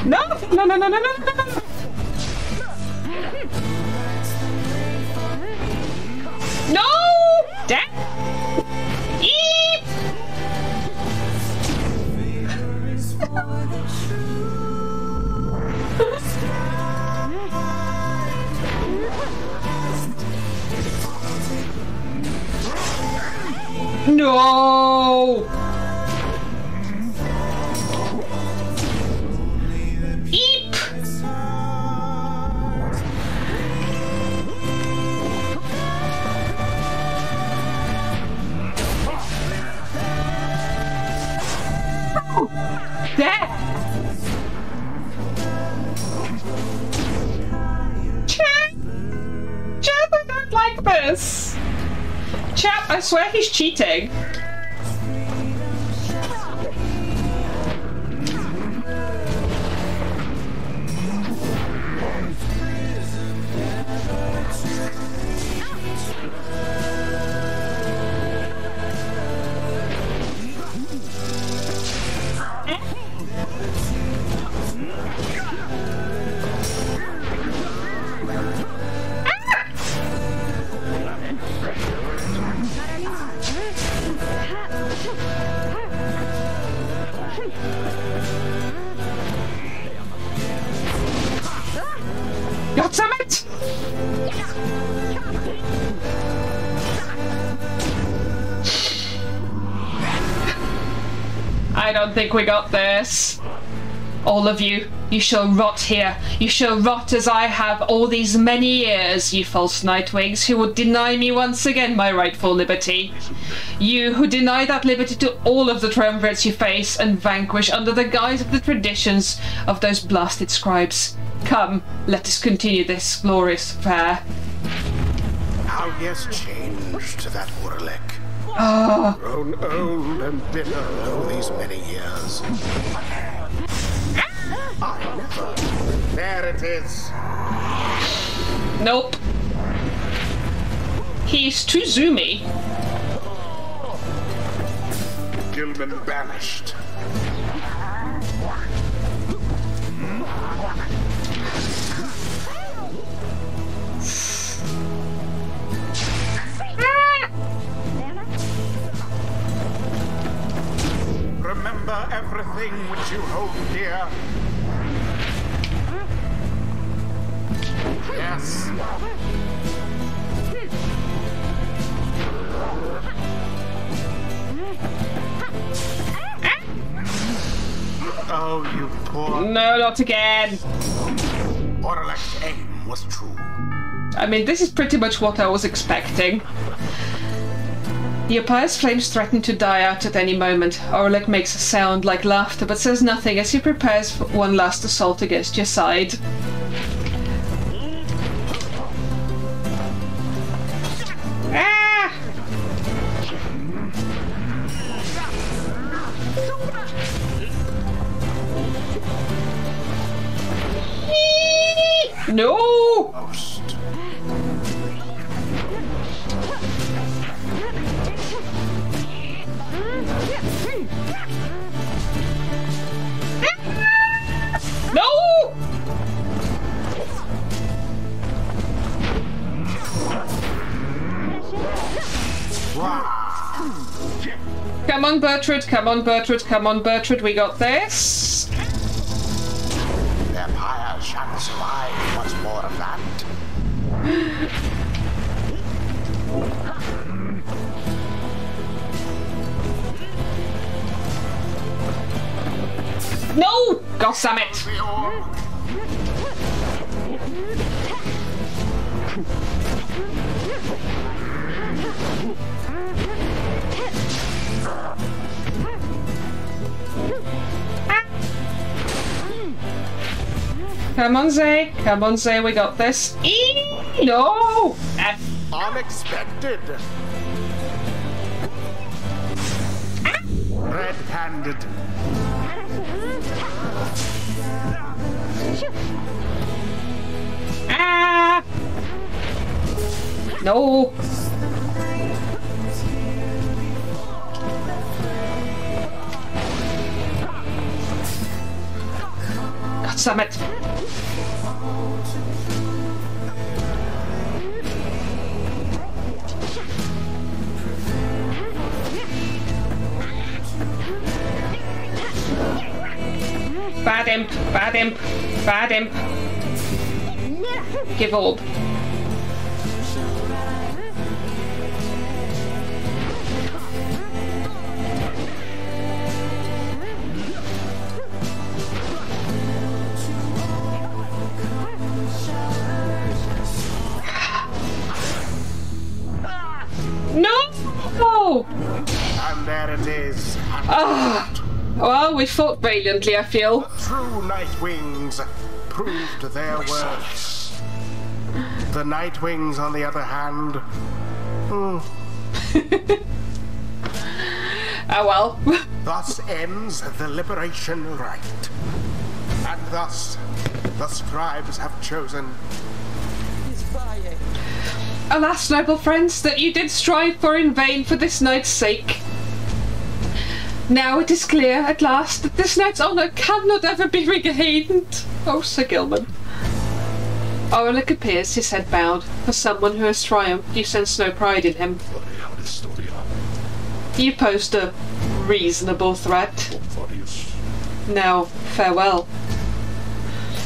No! No, no, no, no, no, no, no! No! Dang! Eep! No! Eep! That! Chap! Chap, I don't like this! Chap, I swear he's cheating. Got summit! I don't think we got this. All of you, you shall rot here. You shall rot as I have all these many years, you false Nightwings, who would deny me once again my rightful liberty. You who deny that liberty to all of the triumvirates you face and vanquish under the guise of the traditions of those blasted scribes. Come, let us continue this glorious affair. How he has changed, that Aurelic. Grown old and bitter all these many years. I never. There it is. Nope. He's too zoomy. Gilman banished. Remember everything which you hold dear. Yes. Oh, you poor... No, not again. Orlek's aim was true. I mean, this is pretty much what I was expecting. Your Pyre's flames threaten to die out at any moment. Orlek makes a sound like laughter, but says nothing as he prepares for one last assault against your side. Ah! No! Most. No! Come on, Bertrand, come on, Bertrand, come on, Bertrand, we got this. Their Pyre shan't survive much more of that. No! God damn it! The orb. Come on, Zay. Come on, Zay. We got this. Eee! No! F. Unexpected. Red-handed. Ah! No! God damn it! Bad imp, bad imp, bad imp. Give orb. No! And there it is. Ah! Well, we fought valiantly, I feel. True Nightwings proved their worth. The Nightwings, on the other hand, Ah, well. thus ends the liberation rite. And thus, the scribes have chosen. Alas, noble friends, that you did strive for in vain for this night's sake. Now it is clear, at last, that this night's honour cannot ever be regained. Oh, Sir Gilman. Orlick appears, his head bowed. For someone who has triumphed, you sense no pride in him. You posed a reasonable threat. Now, farewell.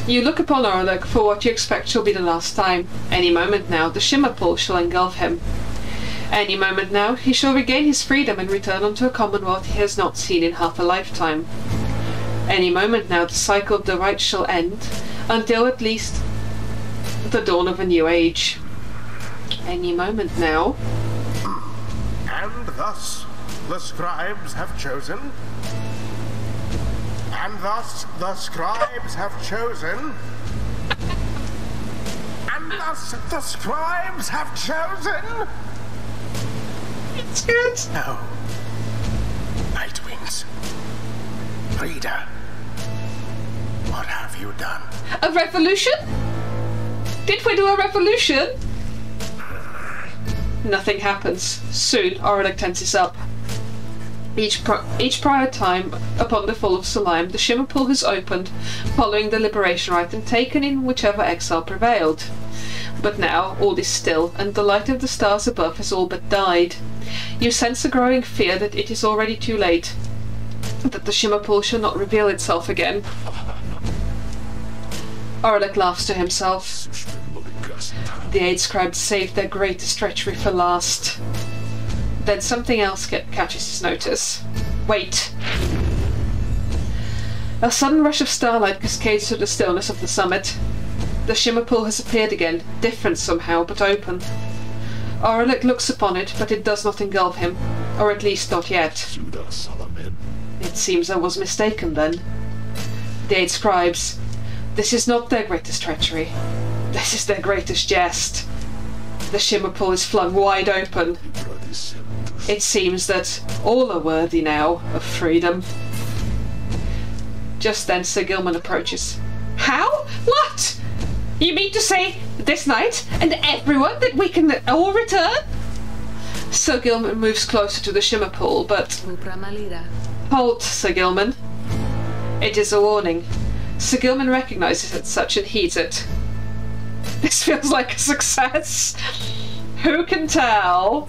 You look upon Orlick for what you expect shall be the last time. Any moment now, the Shimmer Pool shall engulf him. Any moment now, he shall regain his freedom and return unto a commonwealth he has not seen in half a lifetime. Any moment now, the cycle of the right shall end, until at least the dawn of a new age. Any moment now. And thus, the scribes have chosen. And thus, the scribes have chosen. And thus, the scribes have chosen. It's good. No. Nightwings. Reader. What have you done? A revolution? Did we do a revolution? Nothing happens. Soon, Orlick tenses up. Each prior time, upon the fall of Salim, the Shimmer Pool has opened, following the liberation rite and taken in whichever exile prevailed. But now, all is still, and the light of the stars above has all but died. You sense a growing fear that it is already too late, that the Shimmer Pool shall not reveal itself again. Orlick laughs to himself. The 8 scribes saved their greatest treachery for last. Then something else catches his notice. Wait. A sudden rush of starlight cascades through the stillness of the summit. The shimmer pool has appeared again, different somehow, but open. Aurelic looks upon it, but it does not engulf him, or at least not yet. It seems I was mistaken then. The 8 scribes. This is not their greatest treachery. This is their greatest jest. The shimmer pool is flung wide open. It seems that all are worthy now of freedom. Just then Sir Gilman approaches. How? What? You mean to say this night and everyone that we can all return? Sir Gilman moves closer to the shimmer pool, but... Halt, Sir Gilman. It is a warning. Sir Gilman recognises it such and heeds it. This feels like a success. Who can tell?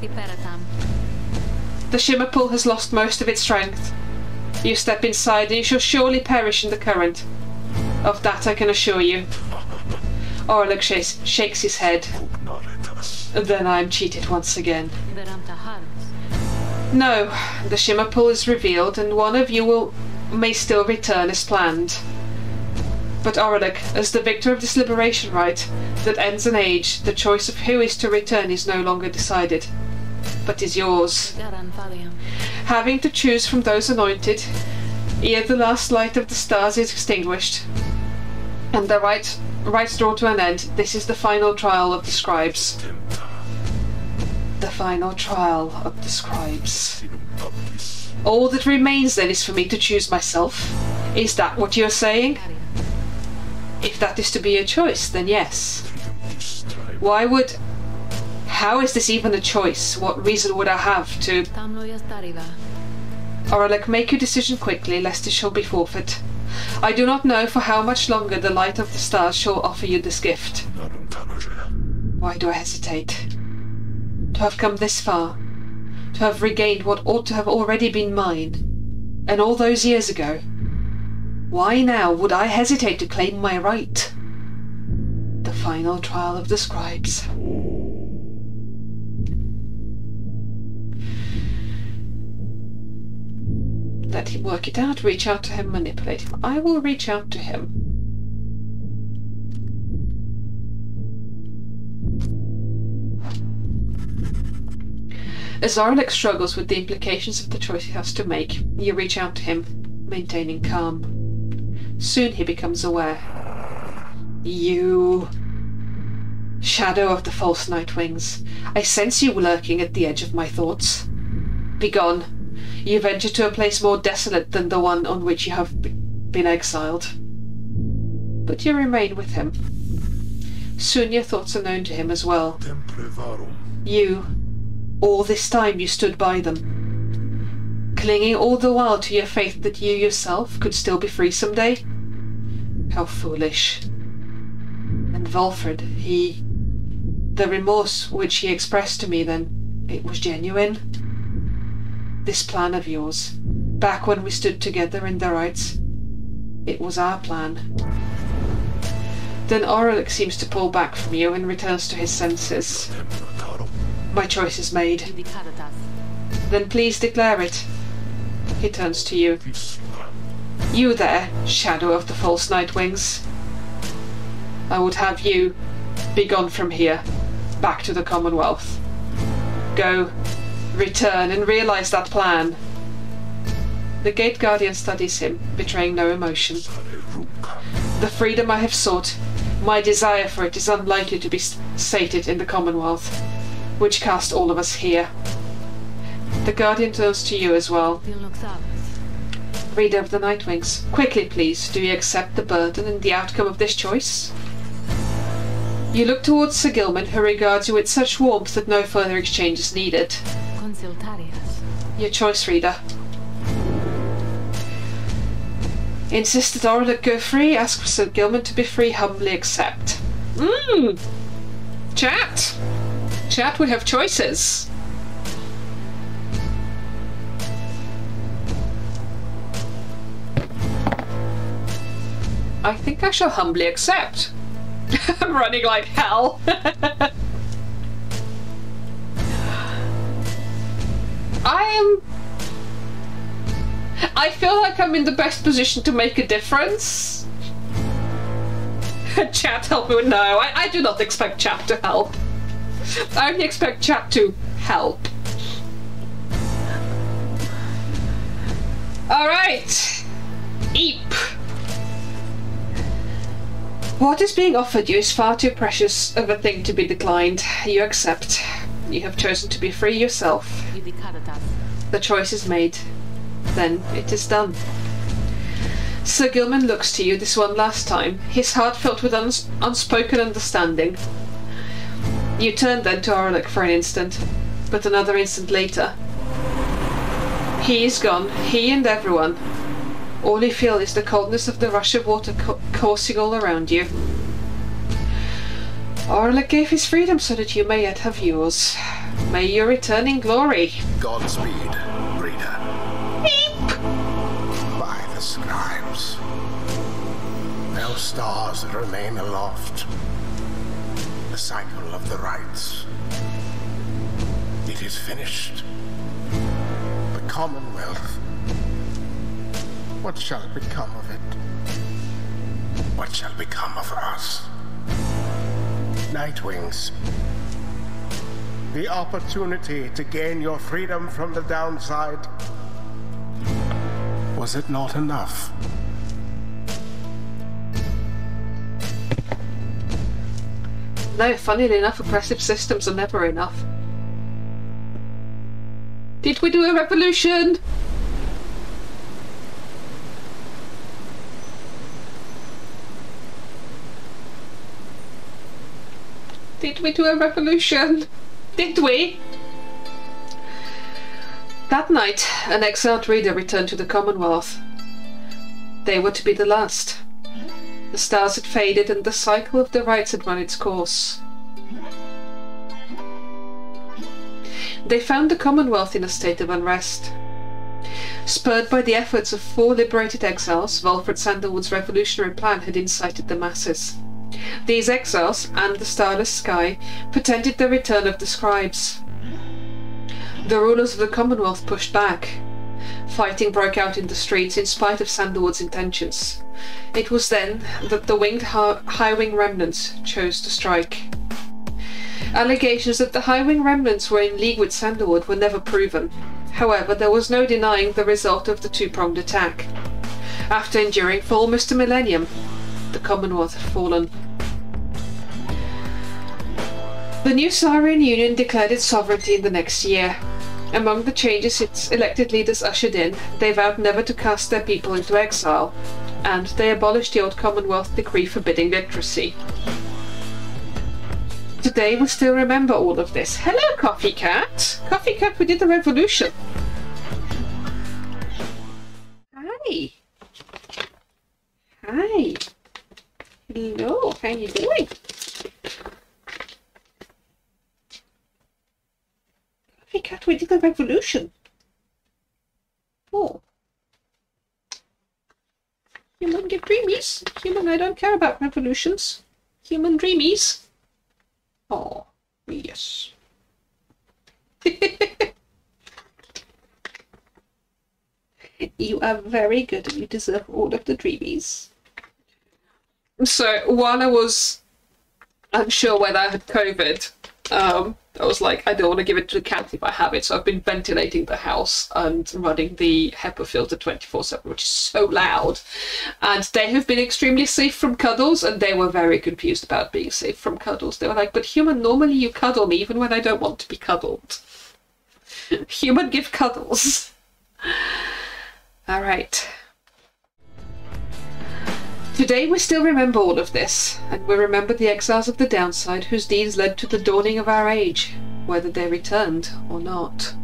The shimmer pool has lost most of its strength. You step inside and you shall surely perish in the current. Of that I can assure you. Aurelic shakes his head. Then I am cheated once again. No, the shimmer pool is revealed and one of you may still return as planned. But Aurelic, as the victor of this liberation rite that ends an age, the choice of who is to return is no longer decided, but is yours. Having to choose from those anointed, ere the last light of the stars is extinguished, and the rites draw to an end, this is the final trial of the scribes. The final trial of the scribes. All that remains then is for me to choose myself. Is that what you're saying? If that is to be your choice, then yes. Why would... How is this even a choice? What reason would I have to... Aurelic, make your decision quickly, lest it shall be forfeit. I do not know for how much longer the light of the stars shall offer you this gift. Why do I hesitate? To have come this far, to have regained what ought to have already been mine, and all those years ago. Why now would I hesitate to claim my right? The final trial of the scribes. Let him work it out, reach out to him, manipulate him. I will reach out to him. As Aurelic struggles with the implications of the choice he has to make, you reach out to him, maintaining calm. Soon he becomes aware. You... Shadow of the false Nightwings, I sense you lurking at the edge of my thoughts. Begone. You venture to a place more desolate than the one on which you have been exiled. But you remain with him. Soon your thoughts are known to him as well. You, all this time you stood by them, clinging all the while to your faith that you yourself could still be free someday. How foolish. And Valfred, the remorse which he expressed to me then, it was genuine. This plan of yours, back when we stood together in the rites, it was our plan. Then Aurelic seems to pull back from you and returns to his senses. My choice is made. Then please declare it. He turns to you. You there, shadow of the false Nightwings. I would have you be gone from here, back to the Commonwealth. Go. Return and realize that plan. The Gate Guardian studies him, betraying no emotion. The freedom I have sought, my desire for it is unlikely to be sated in the Commonwealth, which cast all of us here. The Guardian turns to you as well. Reader of the Nightwings, quickly please, do you accept the burden and the outcome of this choice? You look towards Sir Gilman, who regards you with such warmth that no further exchange is needed. Your choice, reader. Insist that Aurelic go free, ask for Sir Gilman to be free, humbly accept. Chat! Chat, we have choices. I think I shall humbly accept. I'm running like hell. I feel like I'm in the best position to make a difference. Chat, help me. No, I do not expect chat to help. I only expect chat to help. Alright. Eep. What is being offered you is far too precious of a thing to be declined. You accept. You have chosen to be free yourself. The choice is made. Then it is done. Sir Gilman looks to you this one last time, his heart filled with unspoken understanding. You turn then to Orlick for an instant, but another instant later. He is gone, he and everyone. All you feel is the coldness of the rush of water coursing all around you. Orlick gave his freedom so that you may yet have yours. May you return in glory. Godspeed, Breeder. By the scribes. No stars remain aloft. The cycle of the rites. It is finished. The Commonwealth. What shall become of it? What shall become of us? Nightwings. The opportunity to gain your freedom from the downside. Was it not enough? No, funnily enough, oppressive systems are never enough. Did we do a revolution? Did we do a revolution? Did we? That night, an exiled reader returned to the Commonwealth. They were to be the last. The stars had faded and the cycle of the rites had run its course. They found the Commonwealth in a state of unrest. Spurred by the efforts of 4 liberated exiles, Walfred Sandalwood's revolutionary plan had incited the masses. These exiles, and the starless sky, pretended the return of the scribes. The rulers of the Commonwealth pushed back. Fighting broke out in the streets in spite of Sandalwood's intentions. It was then that the winged High-Wing remnants chose to strike. Allegations that the High-Wing remnants were in league with Sandalwood were never proven. However, there was no denying the result of the two-pronged attack. After enduring for almost a millennium, the Commonwealth had fallen. The new Saurian Union declared its sovereignty in the next year. Among the changes its elected leaders ushered in, they vowed never to cast their people into exile, and they abolished the old Commonwealth decree forbidding literacy. Today we still remember all of this. Hello, Coffee Cat! Coffee Cat, we did the revolution! Hi! Hi! Hello, how you doing? Coffee Cat, we did the revolution! Oh. Human get dreamies. Human, I don't care about revolutions. Human dreamies. Oh, yes. You are very good and you deserve all of the dreamies. So, while I was unsure whether I had COVID, I was like, I don't want to give it to the cat if I have it, so I've been ventilating the house and running the HEPA filter 24/7, which is so loud. And they have been extremely safe from cuddles, and they were very confused about being safe from cuddles. They were like, but human, normally you cuddle me even when I don't want to be cuddled. Human, give cuddles. Alright. Today we still remember all of this, and we remember the exiles of the downside whose deeds led to the dawning of our age, whether they returned or not.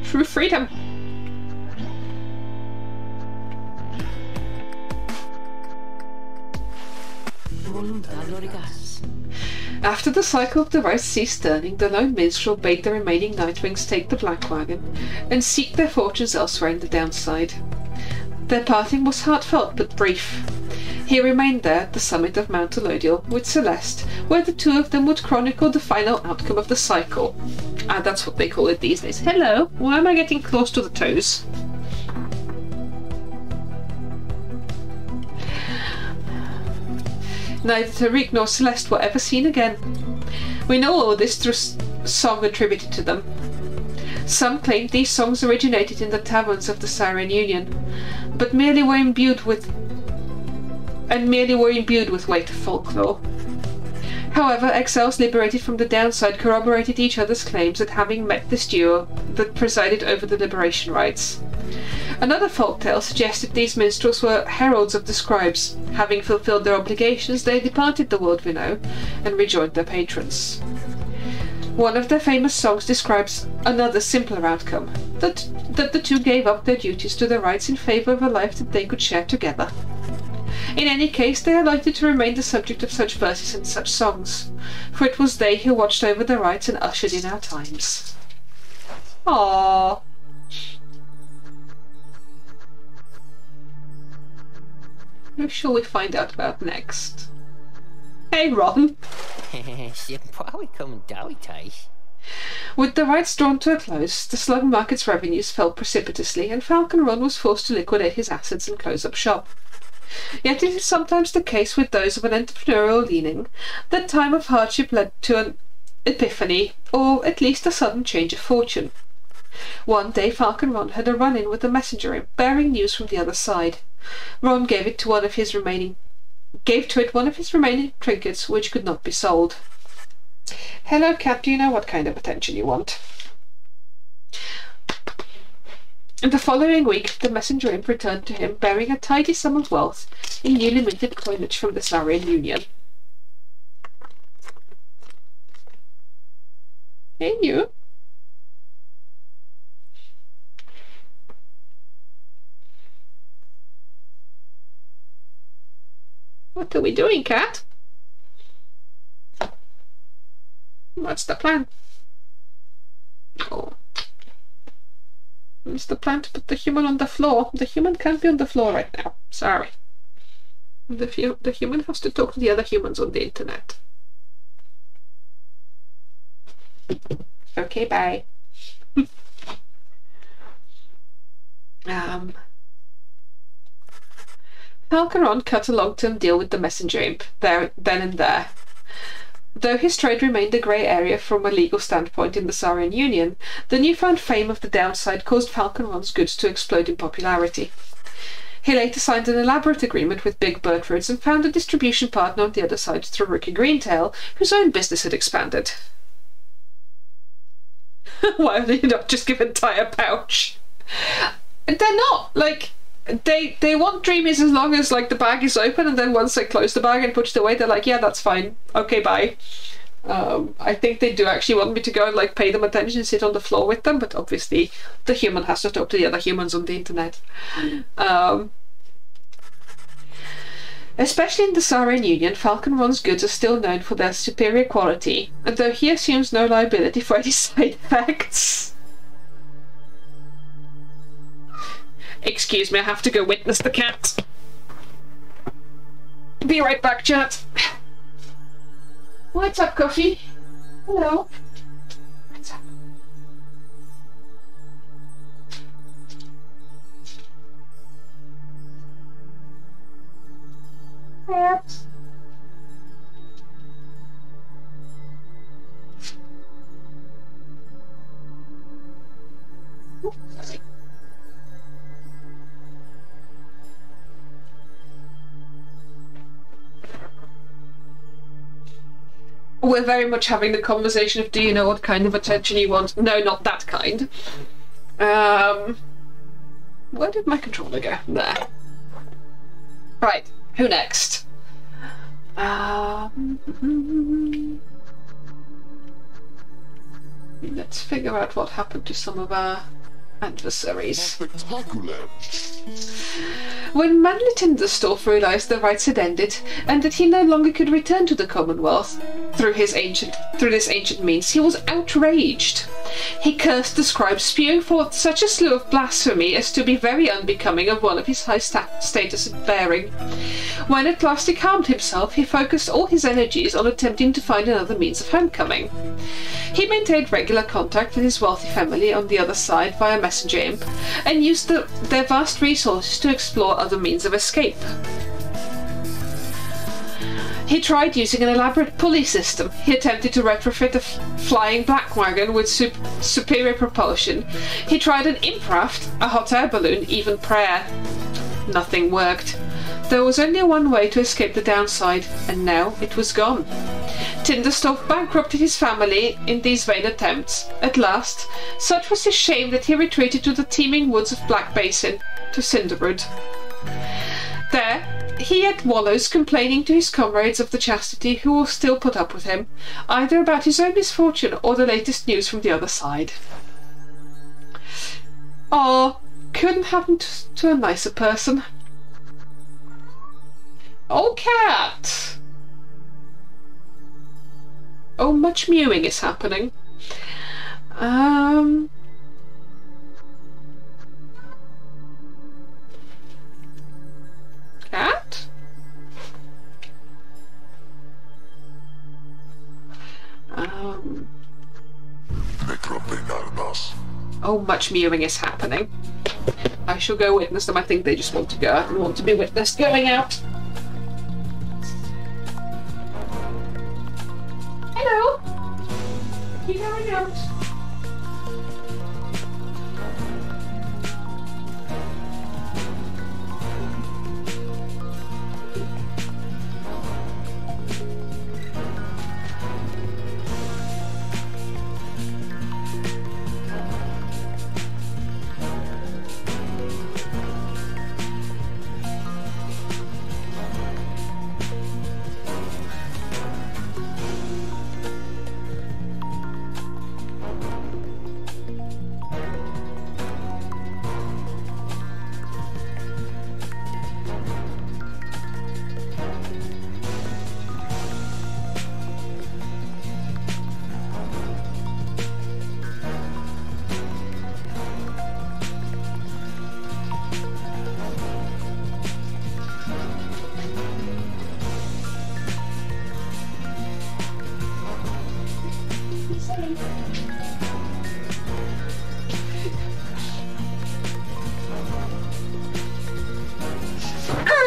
True freedom! After the cycle of the rice ceased turning, the lone minstrel bade the remaining Nightwings take the Black Wagon and seek their fortunes elsewhere in the downside. Their parting was heartfelt but brief. He remained there at the summit of Mount Elodial with Celeste, where the two of them would chronicle the final outcome of the cycle. Ah, that's what they call it these days. Hello, why am I getting close to the toes? Neither Tariq nor Celeste were ever seen again. We know all this through song attributed to them. Some claimed these songs originated in the taverns of the Siren Union, but merely were imbued with later folklore. However, exiles liberated from the downside corroborated each other's claims at having met this duo that presided over the liberation rites. Another folktale suggested these minstrels were heralds of the scribes. Having fulfilled their obligations, they departed the world we know and rejoined their patrons. One of their famous songs describes another simpler outcome, that the two gave up their duties to the rites in favour of a life that they could share together. In any case, they are likely to remain the subject of such verses and such songs, for it was they who watched over the rites and ushered in our times. Aww. Who shall we find out about next? Hey, Ron! With the rites drawn to a close, the slug market's revenues fell precipitously, and Falcon Ron was forced to liquidate his assets and close up shop. Yet it is sometimes the case with those of an entrepreneurial leaning that time of hardship led to an epiphany, or at least a sudden change of fortune. One day Falcon Ron had a run-in with a messenger imp bearing news from the other side. Ron gave it one of his remaining trinkets, which could not be sold. Hello, Cat, do you know what kind of attention you want? The following week, the messenger imp returned to him, bearing a tidy sum of wealth in newly minted coinage from the Sarian Union. Hey, you. What are we doing, Cat? What's the plan? Oh. It's the plan to put the human on the floor. The human can't be on the floor right now. Sorry. The human has to talk to the other humans on the internet. Okay, bye. Falcon Ron cut a long-term deal with the messenger imp then and there. Though his trade remained a grey area from a legal standpoint in the Sarian Union, the newfound fame of the downside caused Falcon Ron's goods to explode in popularity. He later signed an elaborate agreement with Big Birdfoods and found a distribution partner on the other side through Rookie Greentail, whose own business had expanded. Why are they not just give entire pouch? They're not, like... They want dreamies as long as like the bag is open, and then once they close the bag and put it away, they're like, yeah, that's fine. Okay, bye. I think they do actually want me to go and like pay them attention and sit on the floor with them, but obviously the human has to talk to the other humans on the internet. Especially in the Sarian Union, Falcon Ron's goods are still known for their superior quality, and though he assumes no liability for any side effects. Excuse me, I have to go witness the cat. Be right back, chat. What's up, Coffee? Hello. What's up? Cat. We're very much having the conversation of, do you know what kind of attention you want? No, not that kind. Where did my controller go? There. Right, who next? Let's figure out what happened to some of our adversaries. Spectacular. When Manly Tinderstorf realised the rites had ended, and that he no longer could return to the Commonwealth through this ancient means, he was outraged. He cursed the scribes, spewing forth such a slew of blasphemy as to be very unbecoming of one of his high status and bearing. When at last he calmed himself, he focused all his energies on attempting to find another means of homecoming. He maintained regular contact with his wealthy family on the other side via messenger imp, and used their vast resources to explore other means of escape. He tried using an elaborate pulley system. He attempted to retrofit a flying black wagon with superior propulsion. He tried an imp raft, a hot air balloon, even prayer. Nothing worked. There was only one way to escape the downside, and now it was gone. Tinderstorf bankrupted his family in these vain attempts. At last, such was his shame that he retreated to the teeming woods of Black Basin, to Cinderwood. There, he yet wallows, complaining to his comrades of the chastity who will still put up with him, either about his own misfortune or the latest news from the other side. Oh, couldn't happen to a nicer person. Oh, cat! Oh, much mewing is happening. Cat? Oh, much mewing is happening. I shall go witness them. I think they just want to go out and want to be witnessed going out. Hello? You going out?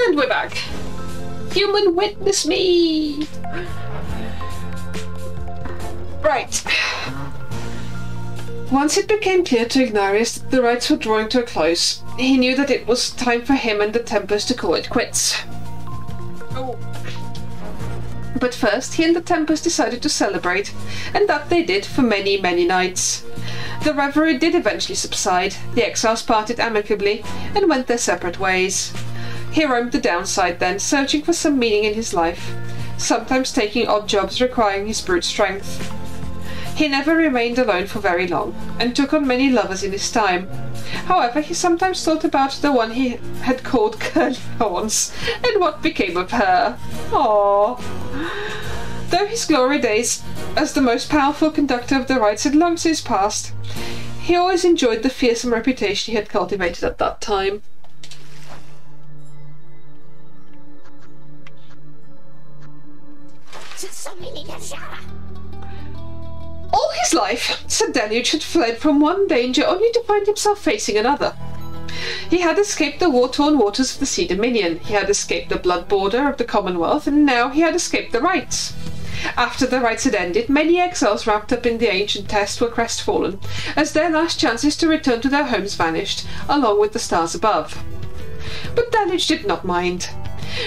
And we're back. Human, witness me! Right. Once it became clear to Ignarius that the rites were drawing to a close, he knew that it was time for him and the Tempest to call it quits. Oh. But first, he and the Tempest decided to celebrate, and that they did for many, many nights. The revelry did eventually subside, the exiles parted amicably, and went their separate ways. He roamed the downside then, searching for some meaning in his life, sometimes taking odd jobs requiring his brute strength. He never remained alone for very long, and took on many lovers in his time. However, he sometimes thought about the one he had called Curly Horns, and what became of her. Aww. Though his glory days as the most powerful conductor of the rites had long since passed, he always enjoyed the fearsome reputation he had cultivated at that time. All his life, Sir Deluge had fled from one danger only to find himself facing another. He had escaped the war-torn waters of the Sea Dominion, he had escaped the blood border of the Commonwealth, and now he had escaped the rites. After the rites had ended, many exiles wrapped up in the ancient test were crestfallen, as their last chances to return to their homes vanished, along with the stars above. But Deluge did not mind.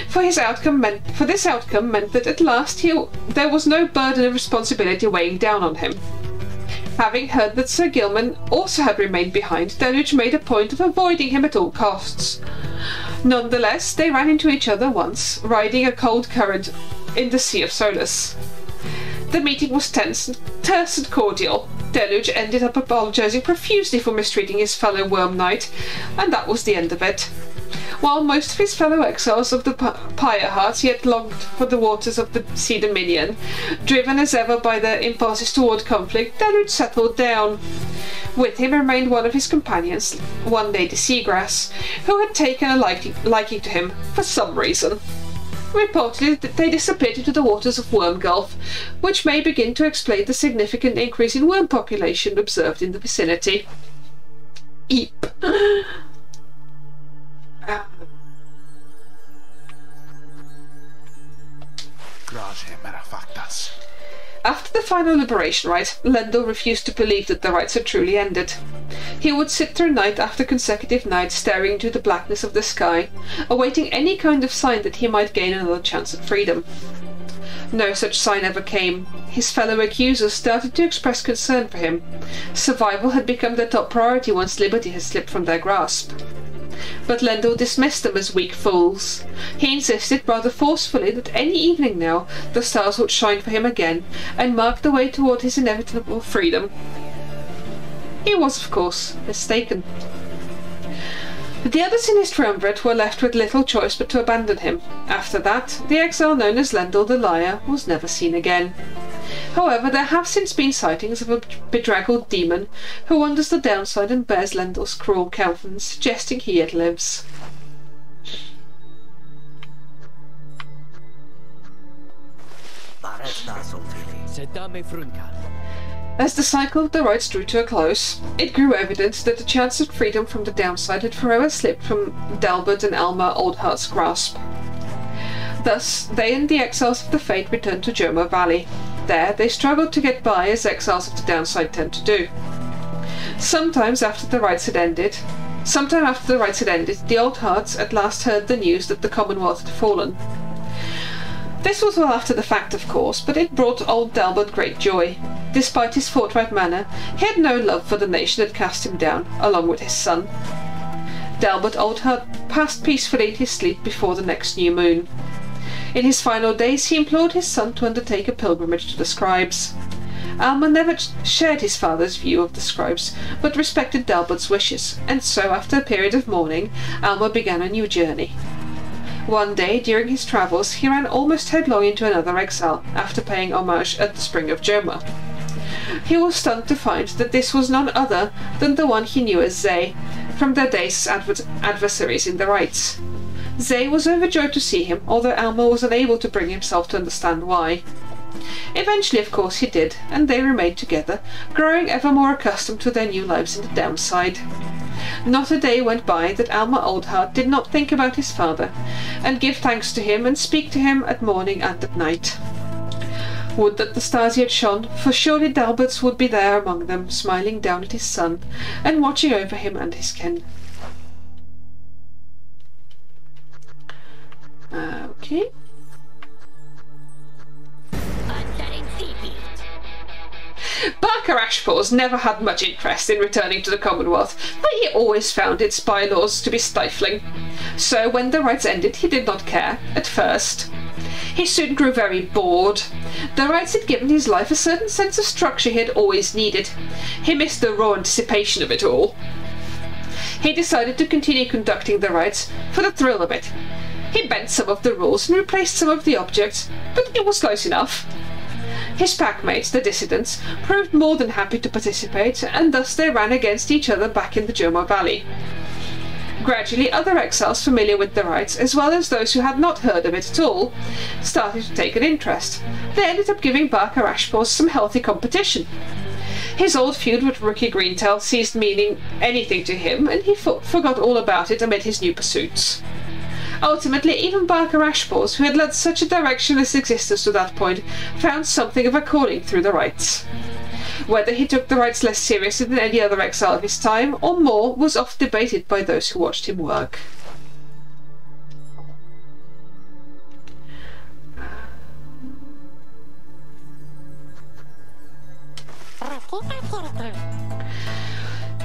For this outcome meant that at last there was no burden of responsibility weighing down on him. Having heard that Sir Gilman also had remained behind, Deluge made a point of avoiding him at all costs. Nonetheless, they ran into each other once, riding a cold current in the Sea of Solus. The meeting was terse and cordial. Deluge ended up apologising profusely for mistreating his fellow Worm Knight, and that was the end of it. While most of his fellow exiles of the Pyre hearts yet longed for the waters of the Sea Dominion, driven as ever by their impulses toward conflict, Deluge settled down. With him remained one of his companions, one Lady Seagrass, who had taken a liking to him for some reason. Reportedly, they disappeared into the waters of Worm Gulf, which may begin to explain the significant increase in worm population observed in the vicinity. Eep. After the final liberation rite, Lendl refused to believe that the rites had truly ended. He would sit through night after consecutive night staring into the blackness of the sky, awaiting any kind of sign that he might gain another chance at freedom. No such sign ever came. His fellow accusers started to express concern for him. Survival had become their top priority once liberty had slipped from their grasp. But Lendl dismissed them as weak fools. He insisted rather forcefully that any evening now the stars would shine for him again and mark the way toward his inevitable freedom. He was, of course, mistaken. The others in his triumvirate were left with little choice but to abandon him. After that, the exile known as Lendl the Liar was never seen again. However, there have since been sightings of a bedraggled demon who wanders the downside and bears Lendl's cruel countenance, suggesting he yet lives. As the cycle of the rites drew to a close, it grew evident that the chance of freedom from the downside had forever slipped from Dalbert and Alma Oldheart's grasp. Thus, they and the exiles of the Fate returned to Joma Valley. There, they struggled to get by as exiles of the downside tend to do. Sometime after the rites had ended, the Oldhearts at last heard the news that the Commonwealth had fallen. This was well after the fact, of course, but it brought old Dalbert great joy. Despite his forthright manner, he had no love for the nation that cast him down, along with his son. Dalbert Oldheart passed peacefully in his sleep before the next new moon. In his final days, he implored his son to undertake a pilgrimage to the scribes. Alma never shared his father's view of the scribes, but respected Dalbert's wishes, and so, after a period of mourning, Alma began a new journey. One day, during his travels, he ran almost headlong into another exile, after paying homage at the Spring of Joma. He was stunned to find that this was none other than the one he knew as Zay, from their days as adversaries in the rites. Zay was overjoyed to see him, although Alma was unable to bring himself to understand why. Eventually, of course, he did, and they remained together, growing ever more accustomed to their new lives in the downside. Not a day went by that Alma Oldheart did not think about his father, and give thanks to him and speak to him at morning and at night. Would that the stars yet shone, for surely Dalbert's would be there among them, smiling down at his son, and watching over him and his kin. Okay. Barker Ashpaws never had much interest in returning to the Commonwealth, but he always found its bylaws to be stifling. So when the rites ended, he did not care, at first. He soon grew very bored. The rites had given his life a certain sense of structure he had always needed. He missed the raw anticipation of it all. He decided to continue conducting the rites for the thrill of it. He bent some of the rules and replaced some of the objects, but it was close enough. His packmates, the dissidents, proved more than happy to participate, and thus they ran against each other back in the Joma Valley. Gradually, other exiles familiar with the rites, as well as those who had not heard of it at all, started to take an interest. They ended up giving Barker Ashpaws some healthy competition. His old feud with Rookie Greentail ceased meaning anything to him, and he forgot all about it amid his new pursuits. Ultimately, even Barker Ashpaws, who had led such a directionless existence to that point, found something of a calling through the rites. Whether he took the rites less seriously than any other exile of his time, or more, was oft debated by those who watched him work.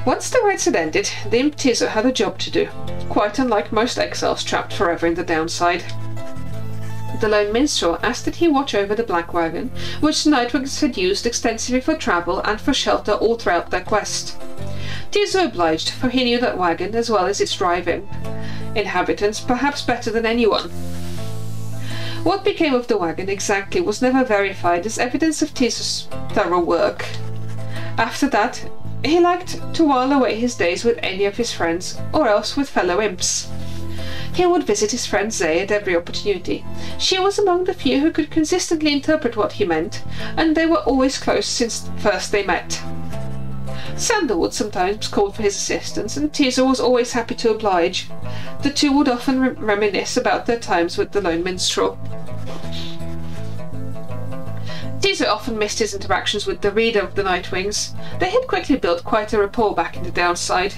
Once the rites had ended, the Imtiza had a job to do, quite unlike most exiles trapped forever in the downside. the lone minstrel asked that he watch over the Black Wagon, which the Nightwings had used extensively for travel and for shelter all throughout their quest. Tiso obliged, for he knew that wagon as well as its driving inhabitants perhaps better than anyone. What became of the wagon exactly was never verified as evidence of Tiso's thorough work. After that, he liked to while away his days with any of his friends, or else with fellow imps. He would visit his friend Zay at every opportunity. She was among the few who could consistently interpret what he meant, and they were always close since first they met. Sandalwood sometimes called for his assistance, and Tiso was always happy to oblige. The two would often reminisce about their times with the lone minstrel. Tiso often missed his interactions with the reader of the Nightwings. They had quickly built quite a rapport back in the Downside.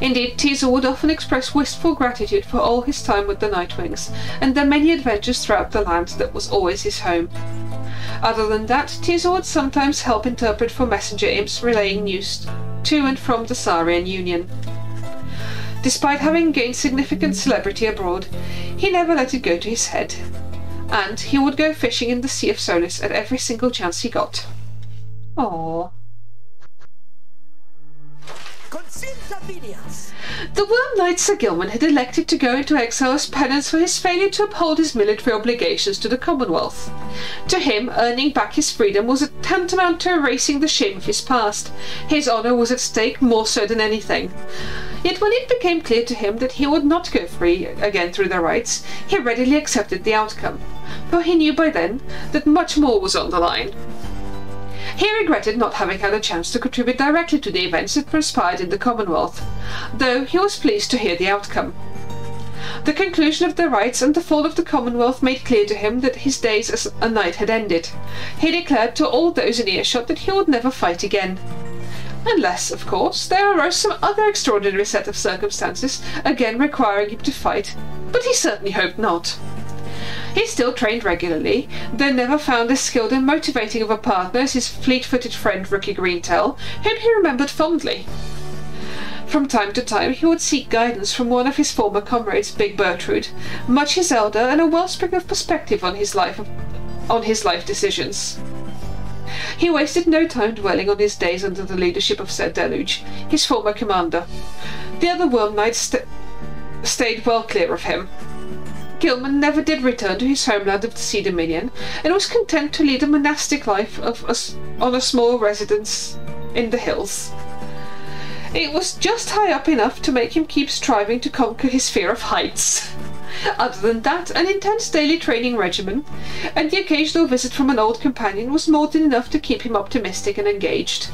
Indeed, Tiso would often express wistful gratitude for all his time with the Nightwings, and their many adventures throughout the land that was always his home. Other than that, Tiso would sometimes help interpret for messenger imps relaying news to and from the Saurian Union. Despite having gained significant celebrity abroad, he never let it go to his head, and he would go fishing in the Sea of Solis at every single chance he got. Aww. The Worm Knight Sir Gilman had elected to go into exile as penance for his failure to uphold his military obligations to the Commonwealth. To him, earning back his freedom was tantamount to erasing the shame of his past. His honour was at stake more so than anything. Yet when it became clear to him that he would not go free again through the rites, he readily accepted the outcome, for he knew by then that much more was on the line. He regretted not having had a chance to contribute directly to the events that transpired in the Commonwealth, though he was pleased to hear the outcome. The conclusion of the rites and the fall of the Commonwealth made clear to him that his days as a knight had ended. He declared to all those in earshot that he would never fight again. Unless, of course, there arose some other extraordinary set of circumstances, again requiring him to fight, but he certainly hoped not. He still trained regularly, though never found as skilled and motivating of a partner as his fleet-footed friend Rookie Greentail, whom he remembered fondly. From time to time he would seek guidance from one of his former comrades, Big Bertrude, much his elder and a wellspring of perspective on his life decisions. He wasted no time dwelling on his days under the leadership of Sir Deluge, his former commander. The other Worm Knights stayed well clear of him. Gilman never did return to his homeland of the Sea Dominion, and was content to lead a monastic life on a small residence in the hills. It was just high up enough to make him keep striving to conquer his fear of heights. Other than that, an intense daily training regimen, and the occasional visit from an old companion was more than enough to keep him optimistic and engaged.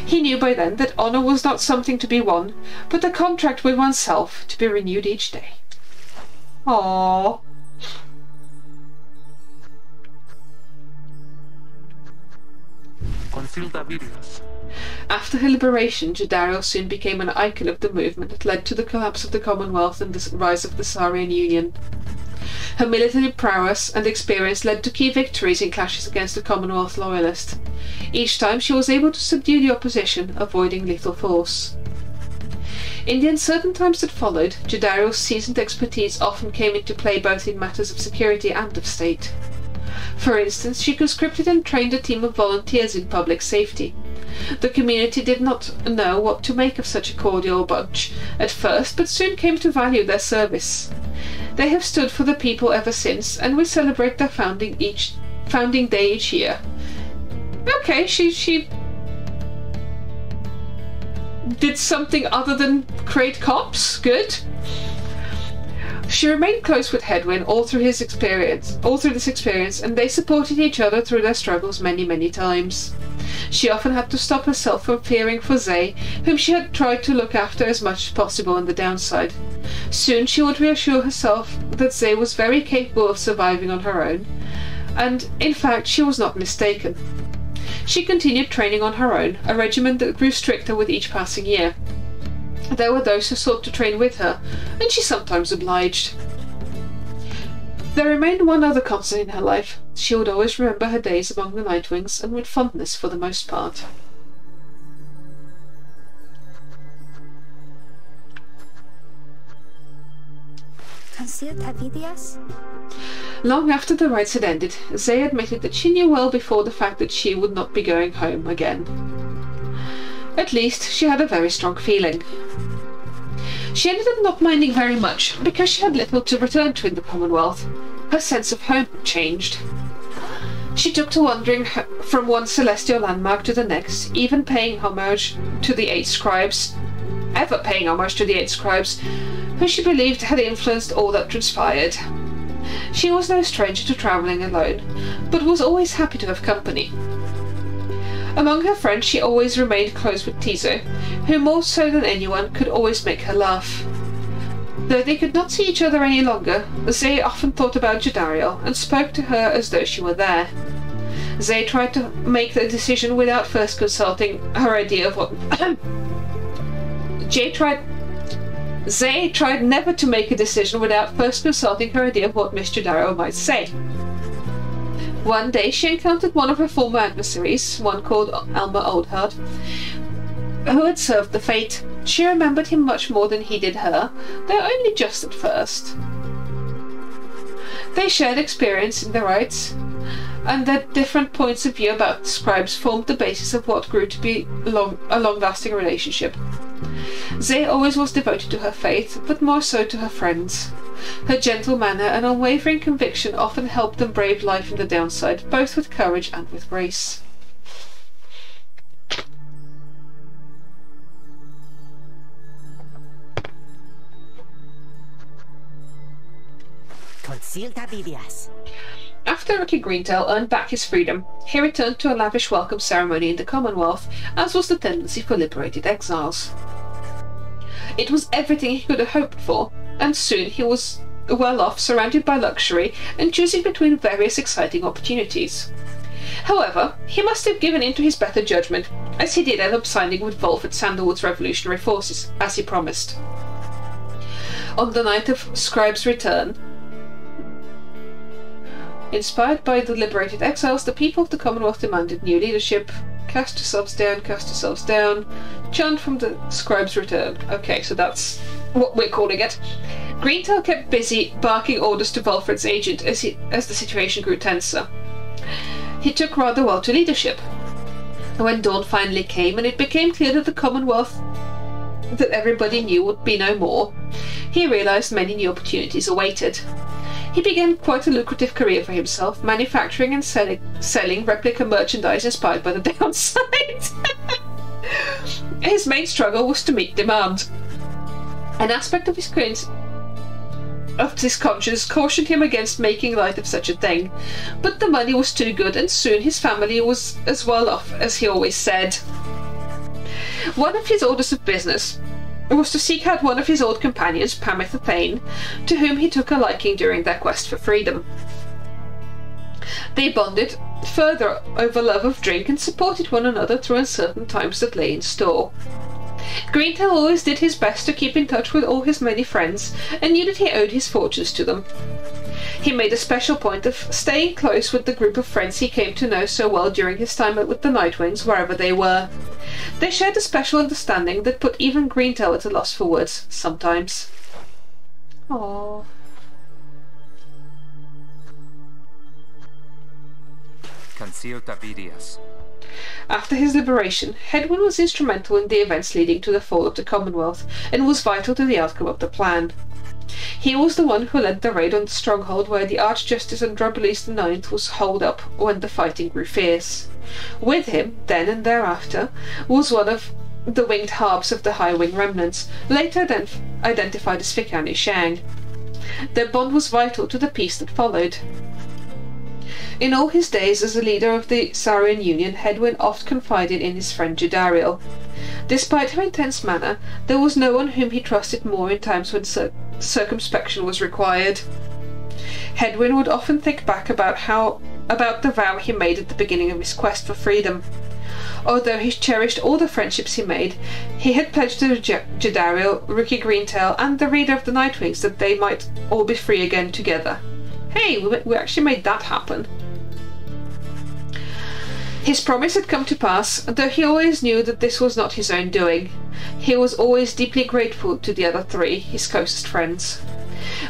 He knew by then that honour was not something to be won, but a contract with oneself to be renewed each day. Aww. After her liberation, Jadariel soon became an icon of the movement that led to the collapse of the Commonwealth and the rise of the Saurian Union. Her military prowess and experience led to key victories in clashes against the Commonwealth loyalists. Each time she was able to subdue the opposition, avoiding lethal force. In the uncertain times that followed, Jadariel's seasoned expertise often came into play both in matters of security and of state. For instance, she conscripted and trained a team of volunteers in public safety. The community did not know what to make of such a cordial bunch at first, but soon came to value their service. They have stood for the people ever since, and we celebrate their founding day each year. Okay, she did something other than create cops. Good. She remained close with Hedwyn all through this experience, and they supported each other through their struggles many times. She often had to stop herself from fearing for Zay, whom she had tried to look after as much as possible on the downside. Soon she would reassure herself that Zay was very capable of surviving on her own, and in fact she was not mistaken. She continued training on her own, a regimen that grew stricter with each passing year. There were those who sought to train with her, and she sometimes obliged. There remained one other constant in her life. She would always remember her days among the Nightwings, and with fondness for the most part. Long after the rites had ended, Zay admitted that she knew well before the fact that she would not be going home again. At least, she had a very strong feeling. She ended up not minding very much, because she had little to return to in the Commonwealth. Her sense of home had changed. She took to wandering from one celestial landmark to the next, even paying homage to the eight scribes, who she believed had influenced all that transpired. She was no stranger to travelling alone, but was always happy to have company. Among her friends she always remained close with Tizo, who more so than anyone could always make her laugh. Though they could not see each other any longer, Zay often thought about Jadariel and spoke to her as though she were there. Zay tried to make the decision without first consulting her idea of what... Zay tried never to make a decision without first consulting her idea of what Miss Jadariel might say. One day she encountered one of her former adversaries, one called Elmer Oldhart, who had served the Fate. She remembered him much more than he did her, though only just at first. They shared experience in the rites, and their different points of view about the scribes formed the basis of what grew to be a long-lasting relationship. Zay always was devoted to her faith, but more so to her friends. Her gentle manner and unwavering conviction often helped them brave life in the downside, both with courage and with grace. Consilta Vidias. After Ricky Greentail earned back his freedom, he returned to a lavish welcome ceremony in the Commonwealth, as was the tendency for liberated exiles. It was everything he could have hoped for, and soon he was well off, surrounded by luxury, and choosing between various exciting opportunities. However, he must have given in to his better judgment, as he did end up signing with Wolf at Sandalwood's revolutionary forces, as he promised. On the night of Scribe's return, inspired by the liberated exiles, the people of the Commonwealth demanded new leadership. Cast yourselves down, chant from the Scribe's return. Okay, so that's what we're calling it. Greentail kept busy barking orders to Volfred's agent as the situation grew tenser. He took rather well to leadership. When dawn finally came and it became clear that the Commonwealth that everybody knew would be no more, he realised many new opportunities awaited. He began quite a lucrative career for himself, manufacturing and selling replica merchandise inspired by the downside. His main struggle was to meet demand. An aspect of his conscience cautioned him against making light of such a thing, but the money was too good, and soon his family was as well off as he always said. One of his orders of business was to seek out one of his old companions, Pamitha Thane, to whom he took a liking during their quest for freedom. They bonded further over love of drink and supported one another through uncertain times that lay in store. Greentail always did his best to keep in touch with all his many friends, and knew that he owed his fortunes to them. He made a special point of staying close with the group of friends he came to know so well during his time with the Nightwings, wherever they were. They shared a special understanding that put even Greentail at a loss for words, sometimes. Aww. Consilta Vidias. After his liberation, Hedwyn was instrumental in the events leading to the fall of the Commonwealth, and was vital to the outcome of the plan. He was the one who led the raid on the stronghold where the Archjustice Androboles IX was holed up when the fighting grew fierce. With him, then and thereafter, was one of the winged harps of the High Wing remnants, later then identified as Fikani Shang. Their bond was vital to the peace that followed. In all his days as a leader of the Saurian Union, Hedwyn oft confided in his friend Jadariel. Despite her intense manner, there was no one whom he trusted more in times when circumspection was required. Hedwyn would often think back about the vow he made at the beginning of his quest for freedom. Although he cherished all the friendships he made, he had pledged to Jadariel, Ricky Greentail, and the reader of the Nightwings that they might all be free again together. Hey, we actually made that happen. His promise had come to pass, though he always knew that this was not his own doing. He was always deeply grateful to the other three, his closest friends.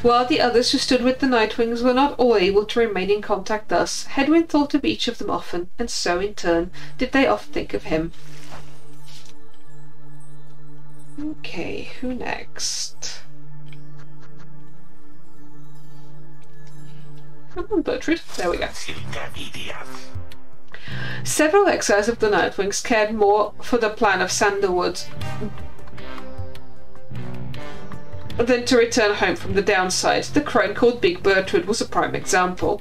While the others who stood with the Nightwings were not all able to remain in contact thus, Hedwyn thought of each of them often, and so in turn did they often think of him. Okay, who next? Come on, Bertrude. There we go. Several exiles of the Nightwings cared more for the plan of Sandalwood than to return home from the downside. The crone called Big Bertrude was a prime example.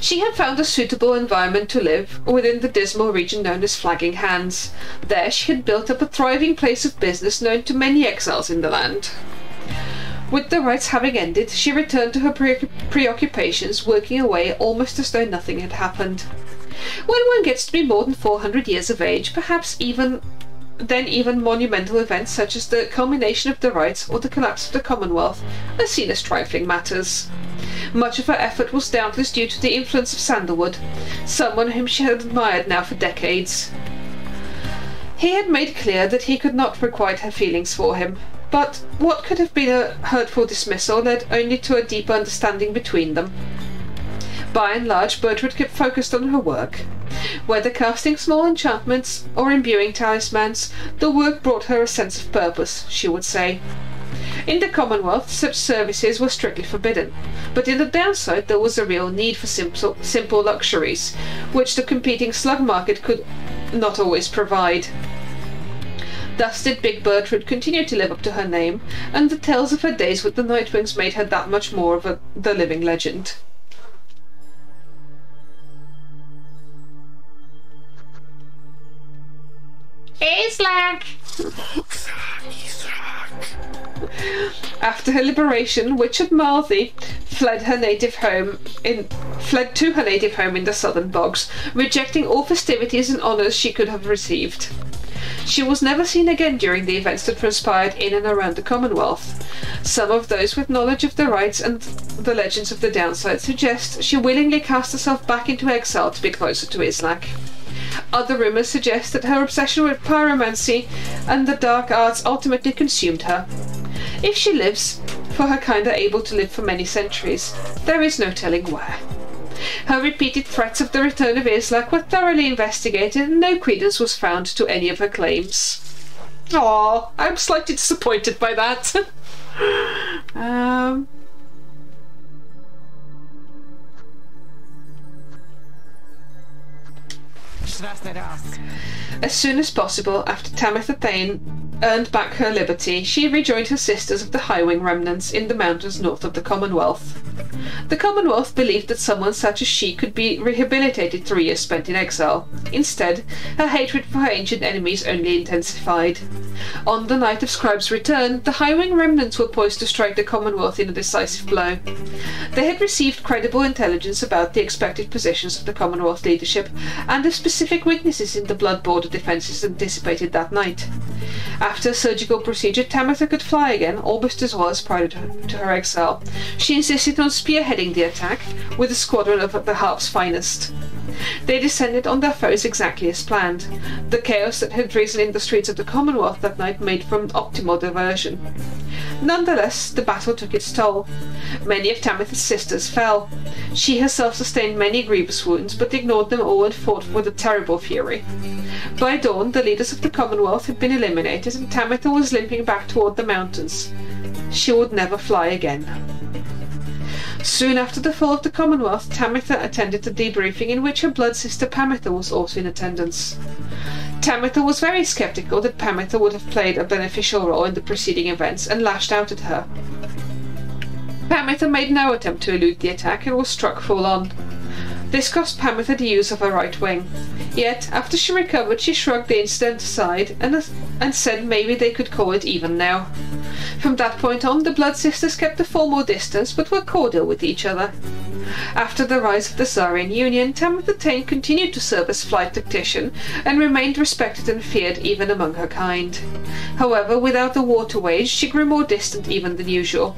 She had found a suitable environment to live within the dismal region known as Flagging Hands. There she had built up a thriving place of business known to many exiles in the land. With the rites having ended, she returned to her preoccupations, working away almost as though nothing had happened. When one gets to be more than 400 years of age, perhaps even monumental events such as the culmination of the rites or the collapse of the Commonwealth are seen as trifling matters. Much of her effort was doubtless due to the influence of Sandalwood, someone whom she had admired now for decades. He had made clear that he could not requite her feelings for him, but what could have been a hurtful dismissal led only to a deeper understanding between them. By and large, Bertrude kept focused on her work. Whether casting small enchantments or imbuing talismans, the work brought her a sense of purpose, she would say. In the Commonwealth, such services were strictly forbidden, but in the downside there was a real need for simple luxuries, which the competing slug market could not always provide. Thus did Big Bertrude continue to live up to her name, and the tales of her days with the Nightwings made her that much more of the living legend. Islak! After her liberation, Witch of Malthy fled to her native home in the southern bogs, rejecting all festivities and honours she could have received. She was never seen again during the events that transpired in and around the Commonwealth. Some of those with knowledge of the rites and the legends of the downside suggest she willingly cast herself back into exile to be closer to Islak. Other rumours suggest that her obsession with pyromancy and the dark arts ultimately consumed her. If she lives, for her kind are able to live for many centuries, there is no telling where. Her repeated threats of the return of Islak were thoroughly investigated and no credence was found to any of her claims. Aww, I'm slightly disappointed by that. As soon as possible after Tamitha Thane earned back her liberty, she rejoined her sisters of the Highwing remnants in the mountains north of the Commonwealth. The Commonwealth believed that someone such as she could be rehabilitated 3 years spent in exile. Instead, her hatred for her ancient enemies only intensified. On the night of Scribe's return, the Highwing remnants were poised to strike the Commonwealth in a decisive blow. They had received credible intelligence about the expected positions of the Commonwealth leadership and the specific weaknesses in the blood border defences anticipated that night. After a surgical procedure, Tamitha could fly again, almost as well as prior to her exile. She insisted on spearheading the attack with a squadron of the Harp's finest. They descended on their foes exactly as planned. The chaos that had risen in the streets of the Commonwealth that night made for an optimal diversion. Nonetheless, the battle took its toll. Many of Tamitha's sisters fell. She herself sustained many grievous wounds, but ignored them all and fought with a terrible fury. By dawn, the leaders of the Commonwealth had been eliminated, and Tamitha was limping back toward the mountains. She would never fly again. Soon after the fall of the Commonwealth, Tamitha attended a debriefing in which her blood sister Pamitha was also in attendance. Tamitha was very sceptical that Pamitha would have played a beneficial role in the preceding events and lashed out at her. Pamitha made no attempt to elude the attack and was struck full on. This cost Pamitha the use of her right wing. Yet, after she recovered, she shrugged the incident aside and said maybe they could call it even now. From that point on, the Blood Sisters kept a formal distance but were cordial with each other. After the rise of the Tsarian Union, Tamitha Thane continued to serve as flight tactician and remained respected and feared even among her kind. However, without the war to wage, she grew more distant even than usual.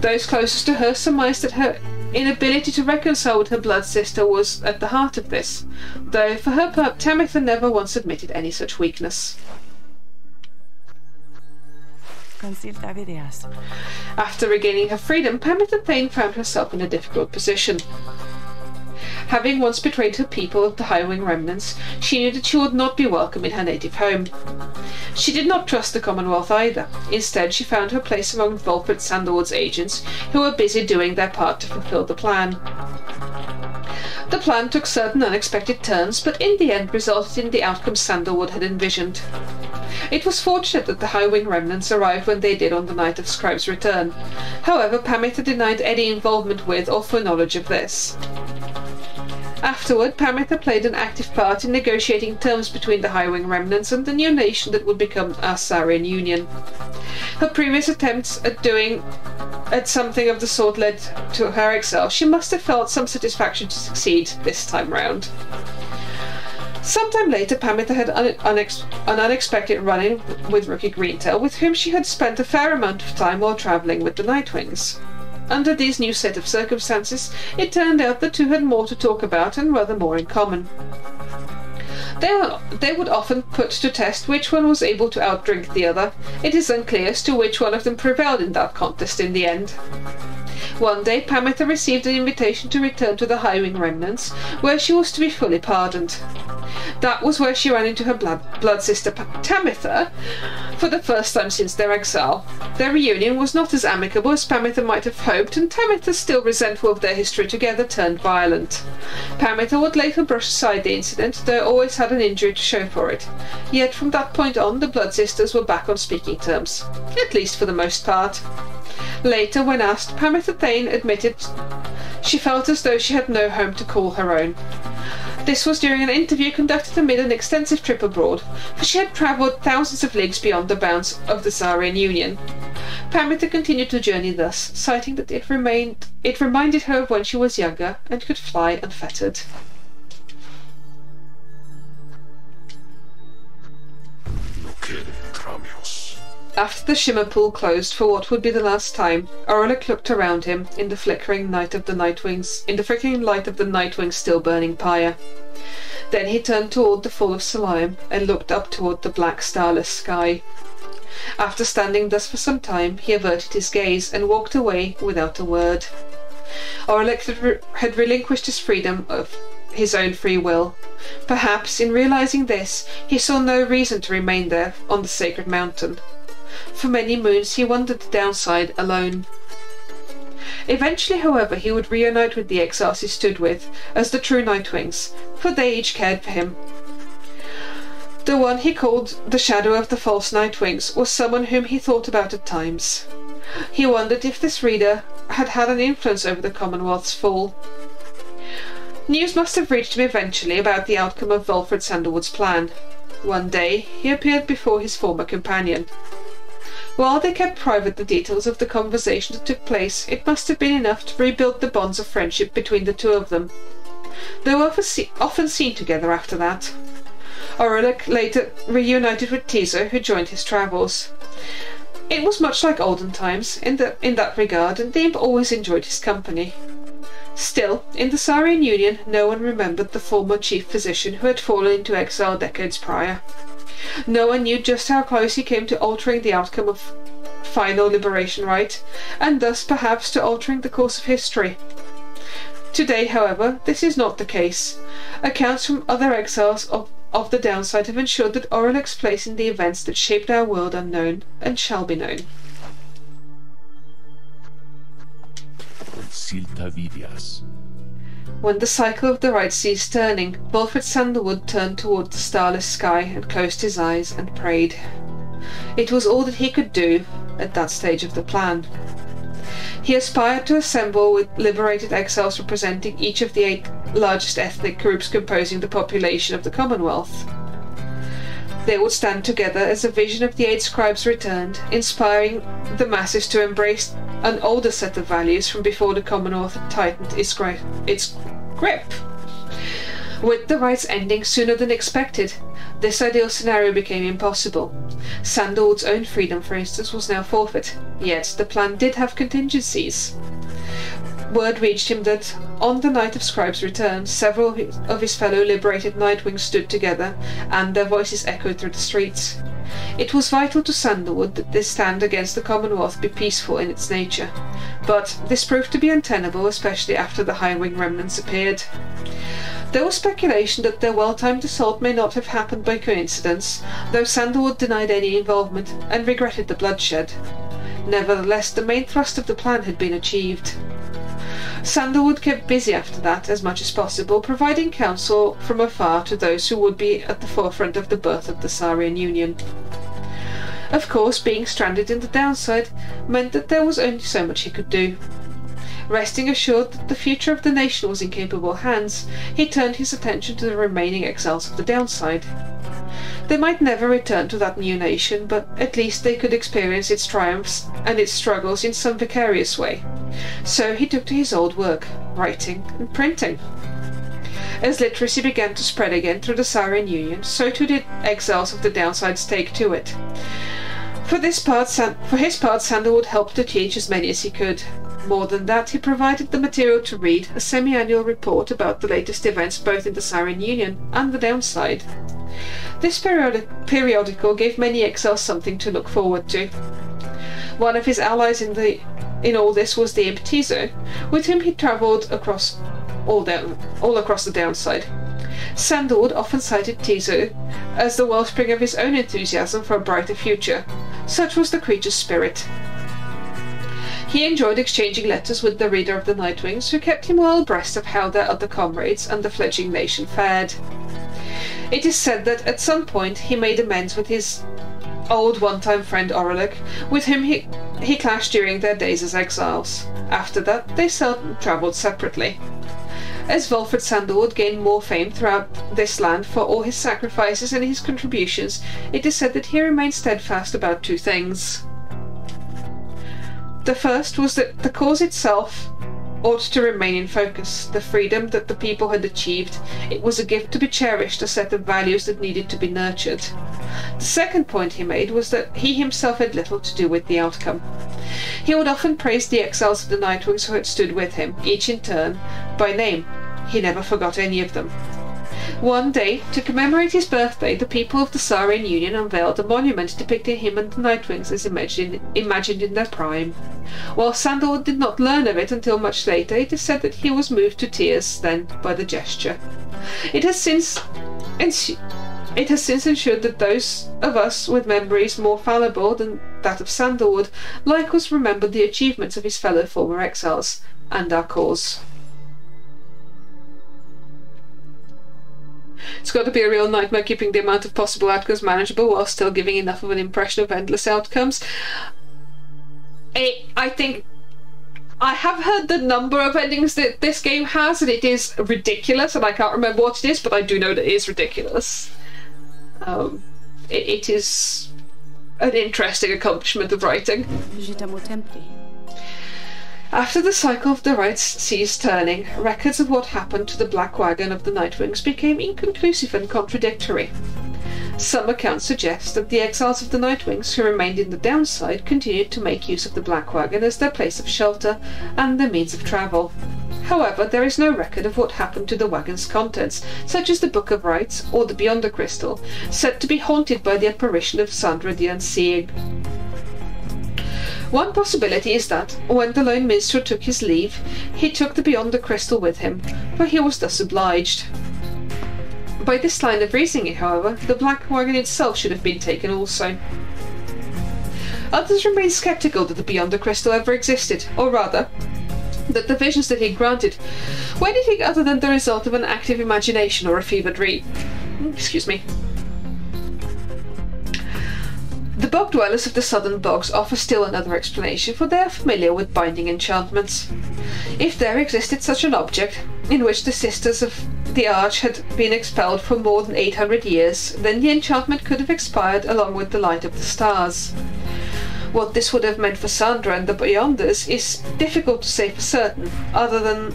Those closest to her surmised that her inability to reconcile with her blood sister was at the heart of this, though for her part Tamitha never once admitted any such weakness. Consilta videas. After regaining her freedom, Pamela Thane found herself in a difficult position. Having once betrayed her people of the High Wing remnants, she knew that she would not be welcome in her native home. She did not trust the Commonwealth either. Instead, she found her place among Volfred Sandalwood's agents, who were busy doing their part to fulfill the plan. The plan took certain unexpected turns, but in the end resulted in the outcome Sandalwood had envisioned. It was fortunate that the High Wing remnants arrived when they did on the night of Scribe's return. However, Pamita denied any involvement with or foreknowledge of this. Afterward, Pamita played an active part in negotiating terms between the High Wing remnants and the new nation that would become our Saurian Union. Her previous attempts at something of the sort led to her exile. She must have felt some satisfaction to succeed this time round. Sometime later, Pamita had an unexpected run-in with Rookie Greentail, with whom she had spent a fair amount of time while travelling with the Nightwings. Under these new set of circumstances, it turned out the two had more to talk about and rather more in common. They would often put to test which one was able to outdrink the other. It is unclear as to which one of them prevailed in that contest in the end. One day, Pamita received an invitation to return to the High Wing remnants, where she was to be fully pardoned. That was where she ran into her blood sister Tamitha for the first time since their exile. Their reunion was not as amicable as Pamita might have hoped, and Tamitha, still resentful of their history together, turned violent. Pamita would later brush aside the incident, though always had an injury to show for it. Yet from that point on, the blood sisters were back on speaking terms, at least for the most part. Later, when asked, Pamita Thane admitted she felt as though she had no home to call her own. This was during an interview conducted amid an extensive trip abroad, for she had travelled thousands of leagues beyond the bounds of the Saurian Union. Pamita continued to journey thus, citing that it reminded her of when she was younger and could fly unfettered. After the shimmer pool closed for what would be the last time, Orlick looked around him in the flickering light of the Nightwings still burning pyre. Then he turned toward the Fall of Salayim and looked up toward the black starless sky. After standing thus for some time, he averted his gaze and walked away without a word. Orlick had relinquished his freedom of his own free will. Perhaps, in realizing this, he saw no reason to remain there on the sacred mountain. For many moons he wandered the downside alone. Eventually, however, he would reunite with the exiles he stood with as the true Nightwings, for they each cared for him. The one he called the Shadow of the False Nightwings was someone whom he thought about at times. He wondered if this reader had had an influence over the Commonwealth's fall. News must have reached him eventually about the outcome of Volfred Sandalwood's plan. One day he appeared before his former companion. While they kept private the details of the conversation that took place, it must have been enough to rebuild the bonds of friendship between the two of them. They were often seen together after that. Orlick later reunited with Tizo, who joined his travels. It was much like olden times in that regard, and the imp always enjoyed his company. Still, in the Saurian Union, no one remembered the former chief physician who had fallen into exile decades prior. No one knew just how close he came to altering the outcome of final liberation rite, and thus perhaps to altering the course of history. Today, however, this is not the case. Accounts from other exiles of the downside have ensured that Orlick's place in the events that shaped our world are known and shall be known. When the cycle of the rite ceased turning, Volfred Sandalwood turned toward the starless sky and closed his eyes and prayed. It was all that he could do at that stage of the plan. He aspired to assemble with liberated exiles representing each of the 8 largest ethnic groups composing the population of the Commonwealth. They would stand together as a vision of the 8 scribes returned, inspiring the masses to embrace an older set of values from before the Commonwealth had tightened its grip. With the rites ending sooner than expected, this ideal scenario became impossible. Sandalwood's own freedom, for instance, was now forfeit, yet the plan did have contingencies. Word reached him that, on the night of Scribe's return, several of his fellow liberated Nightwings stood together, and their voices echoed through the streets. It was vital to Sandalwood that this stand against the Commonwealth be peaceful in its nature, but this proved to be untenable, especially after the High Wing remnants appeared. There was speculation that their well-timed assault may not have happened by coincidence, though Sandalwood denied any involvement and regretted the bloodshed. Nevertheless, the main thrust of the plan had been achieved. Sandalwood kept busy after that as much as possible, providing counsel from afar to those who would be at the forefront of the birth of the Saurian Union. Of course, being stranded in the downside meant that there was only so much he could do. Resting assured that the future of the nation was in capable hands, he turned his attention to the remaining exiles of the downside. They might never return to that new nation, but at least they could experience its triumphs and its struggles in some vicarious way. So he took to his old work, writing and printing. As literacy began to spread again through the Saurian Union, so too did exiles of the downsides take to it. For his part, Sandalwood helped to teach as many as he could. More than that, he provided the material to read a semi-annual report about the latest events both in the Saurian Union and the downside. This periodical gave many exiles something to look forward to. One of his allies in all this was the imp Tizo, with whom he travelled all across the downside. Sandalwood often cited Tizo as the wellspring of his own enthusiasm for a brighter future. Such was the creature's spirit. He enjoyed exchanging letters with the reader of the Nightwings, who kept him well abreast of how their other comrades and the fledgling nation fared. It is said that at some point he made amends with his old one-time friend Orlick, with whom he clashed during their days as exiles. After that, they seldom travelled separately. As Volfred Sandalwood gained more fame throughout this land for all his sacrifices and his contributions, it is said that he remained steadfast about two things. The first was that the cause itself ought to remain in focus, the freedom that the people had achieved. It was a gift to be cherished, a set of values that needed to be nurtured. The second point he made was that he himself had little to do with the outcome. He would often praise the exiles of the Nightwings who had stood with him, each in turn, by name. He never forgot any of them. One day, to commemorate his birthday, the people of the Saurian Union unveiled a monument depicting him and the Nightwings as imagined in their prime. While Sandalwood did not learn of it until much later, it is said that he was moved to tears then by the gesture. It has since ensured that those of us with memories more fallible than that of Sandalwood likewise remember the achievements of his fellow former exiles and our cause. It's got to be a real nightmare keeping the amount of possible outcomes manageable while still giving enough of an impression of endless outcomes. I think I have heard the number of endings that this game has, and it is ridiculous, and I can't remember what it is, but I do know that it is ridiculous. It is an interesting accomplishment of writing. After the cycle of the rites ceased turning, records of what happened to the Black Wagon of the Nightwings became inconclusive and contradictory. Some accounts suggest that the exiles of the Nightwings who remained in the downside continued to make use of the Black Wagon as their place of shelter and their means of travel. However, there is no record of what happened to the wagon's contents, such as the Book of Rites or the Beyond the Crystal, said to be haunted by the apparition of Sandra the Unseeing. One possibility is that, when the lone minstrel took his leave, he took the Beyond the Crystal with him, for he was thus obliged. By this line of reasoning, however, the Black Wagon itself should have been taken also. Others remain sceptical that the Beyond the Crystal ever existed, or rather, that the visions that he granted were anything other than the result of an active imagination or a fevered dream. Excuse me. The bog dwellers of the southern bogs offer still another explanation, for they are familiar with binding enchantments. If there existed such an object, in which the Sisters of the Arch had been expelled for more than 800 years, then the enchantment could have expired along with the light of the stars. What this would have meant for Sandra and the Beyonders is difficult to say for certain, other than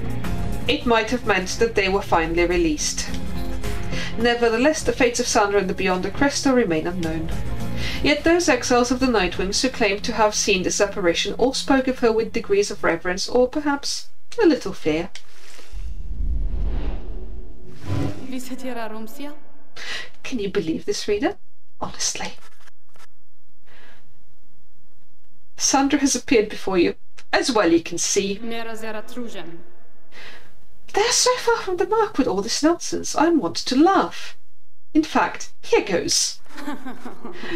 it might have meant that they were finally released. Nevertheless, the fates of Sandra and the Beyond the Crystal remain unknown. Yet those exiles of the Nightwings who claimed to have seen this apparition all spoke of her with degrees of reverence, or perhaps a little fear. Can you believe this, reader? Honestly. Sandra has appeared before you, as well you can see. They're so far from the mark with all this nonsense, I want to laugh. In fact, here goes.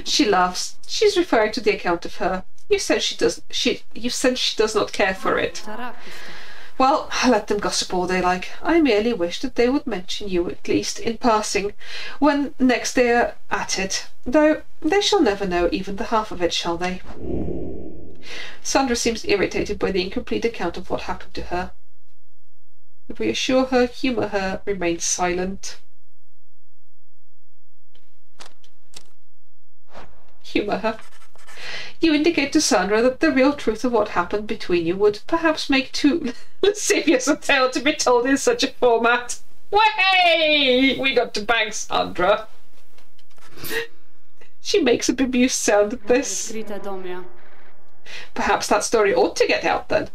She laughs. She's referring to the account of her. You said she does not care for it. Well, let them gossip all they like. I merely wish that they would mention you, at least in passing, when next they are at it. Though they shall never know even the half of it, shall they? Sandra seems irritated by the incomplete account of what happened to her. Reassure her, humour her, remain silent. Humour her. You indicate to Sandra that the real truth of what happened between you would perhaps make too lascivious a tale to be told in such a format. Way! We got to bang Sandra. She makes a bemused sound at this. Perhaps that story ought to get out then.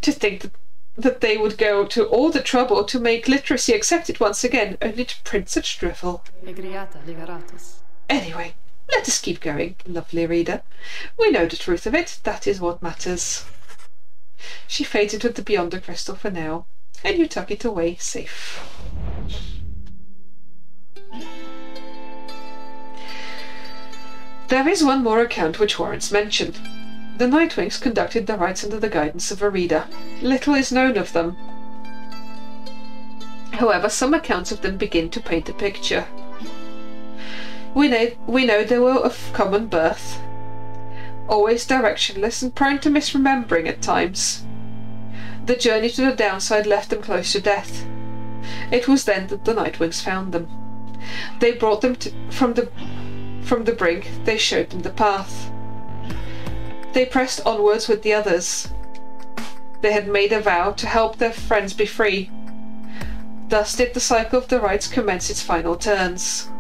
To think that they would go to all the trouble to make literacy accepted once again, only to print such drivel. Anyway, let us keep going, lovely reader. We know the truth of it, that is what matters. She fades into the beyond the crystal for now, and you tuck it away safe. There is one more account which warrants mention. The Nightwings conducted the rites under the guidance of a reader. Little is known of them. However, some accounts of them begin to paint a picture. We know they were of common birth, always directionless and prone to misremembering at times. The journey to the downside left them close to death. It was then that the Nightwings found them. They brought them from the brink. They showed them the path. They pressed onwards with the others. They had made a vow to help their friends be free. Thus did the cycle of the rites commence its final turns.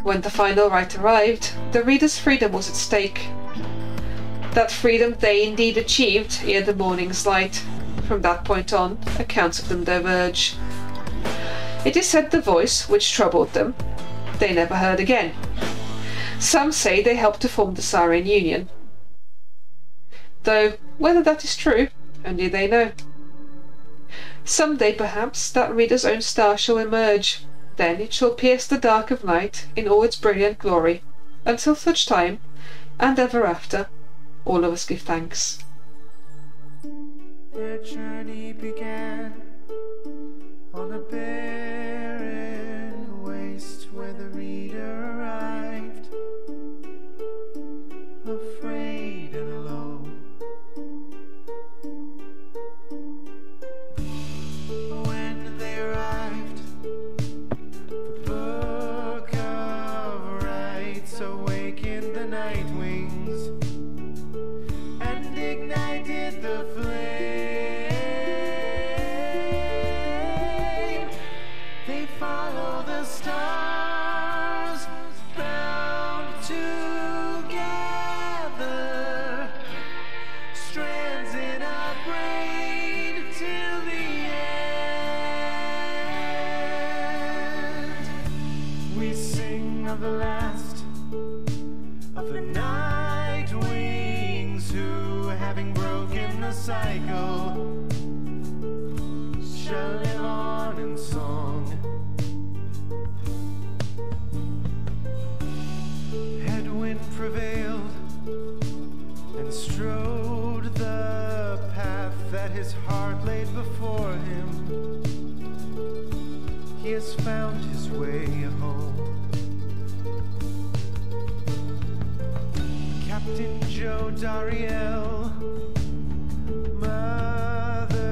When the final rite arrived, the reader's freedom was at stake. That freedom they indeed achieved ere the morning's light. From that point on, accounts of them diverge. It is said the voice, which troubled them, they never heard again. Some say they helped to form the Saurian Union. Though, whether that is true, only they know. Some day, perhaps, that reader's own star shall emerge. Then it shall pierce the dark of night in all its brilliant glory. Until such time, and ever after, all of us give thanks. Their journey began on a barren waste where the reader arrived, afraid and alone. When they arrived, the book of rites awakened the Nightwings and ignited the flame. They follow the stars bound together, strands in our brain till the end. We sing of the last of the Nightwings who, having broken the cycle, shall live on in song. Headwind prevailed and strode the path that his heart laid before him. He has found his way home. Captain Joe Dariel, mother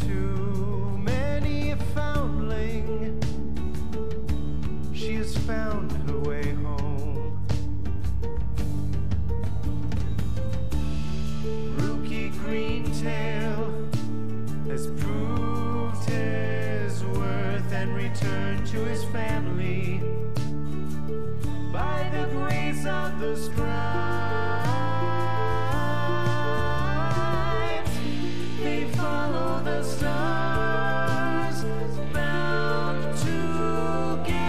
to many a foundling, she has found her way home. Rookie Greentail has proved his worth and returned to his family by the grace of the scribes. They follow the stars bound together.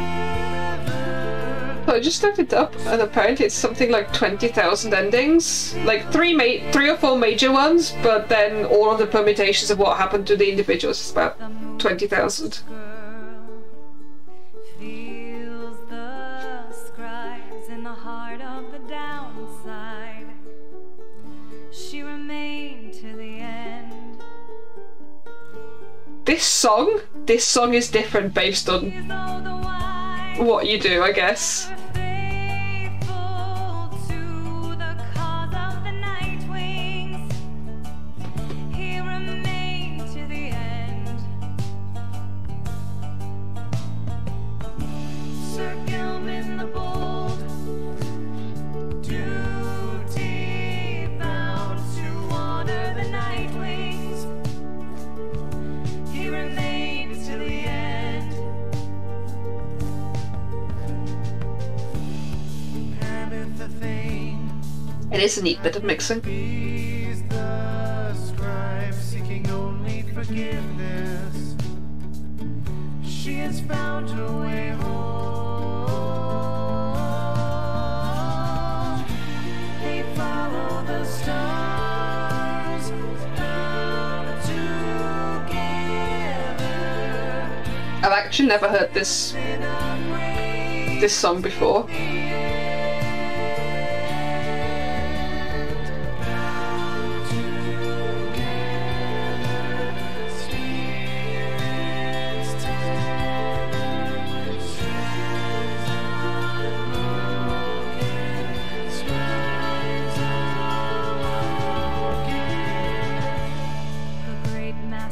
I just looked it up, and apparently it's something like 20,000 endings. Like three or four major ones, but then all of the permutations of what happened to the individuals is about 20,000. Feels the scribes in the heart of the downside. She remained to the end. This song is different based on what you do, I guess. It is a neat bit of mixing. The scribe seeking only forgiveness. She has found her way home. They follow the stars bound together. I've actually never heard this song before.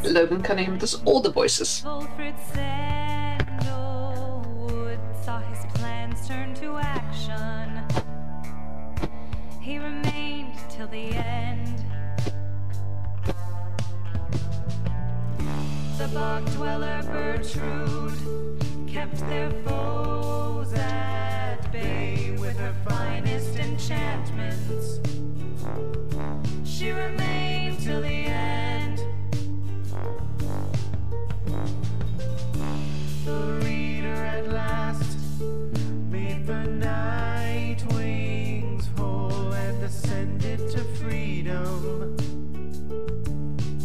Logan Cunningham does all the voices. Wolfred Sandalwood saw his plans turn to action. He remained till the end. The bog dweller Bertrude kept their foes at bay with her finest enchantments. She remained till the end. The reader at last made the night wings whole and ascended to freedom.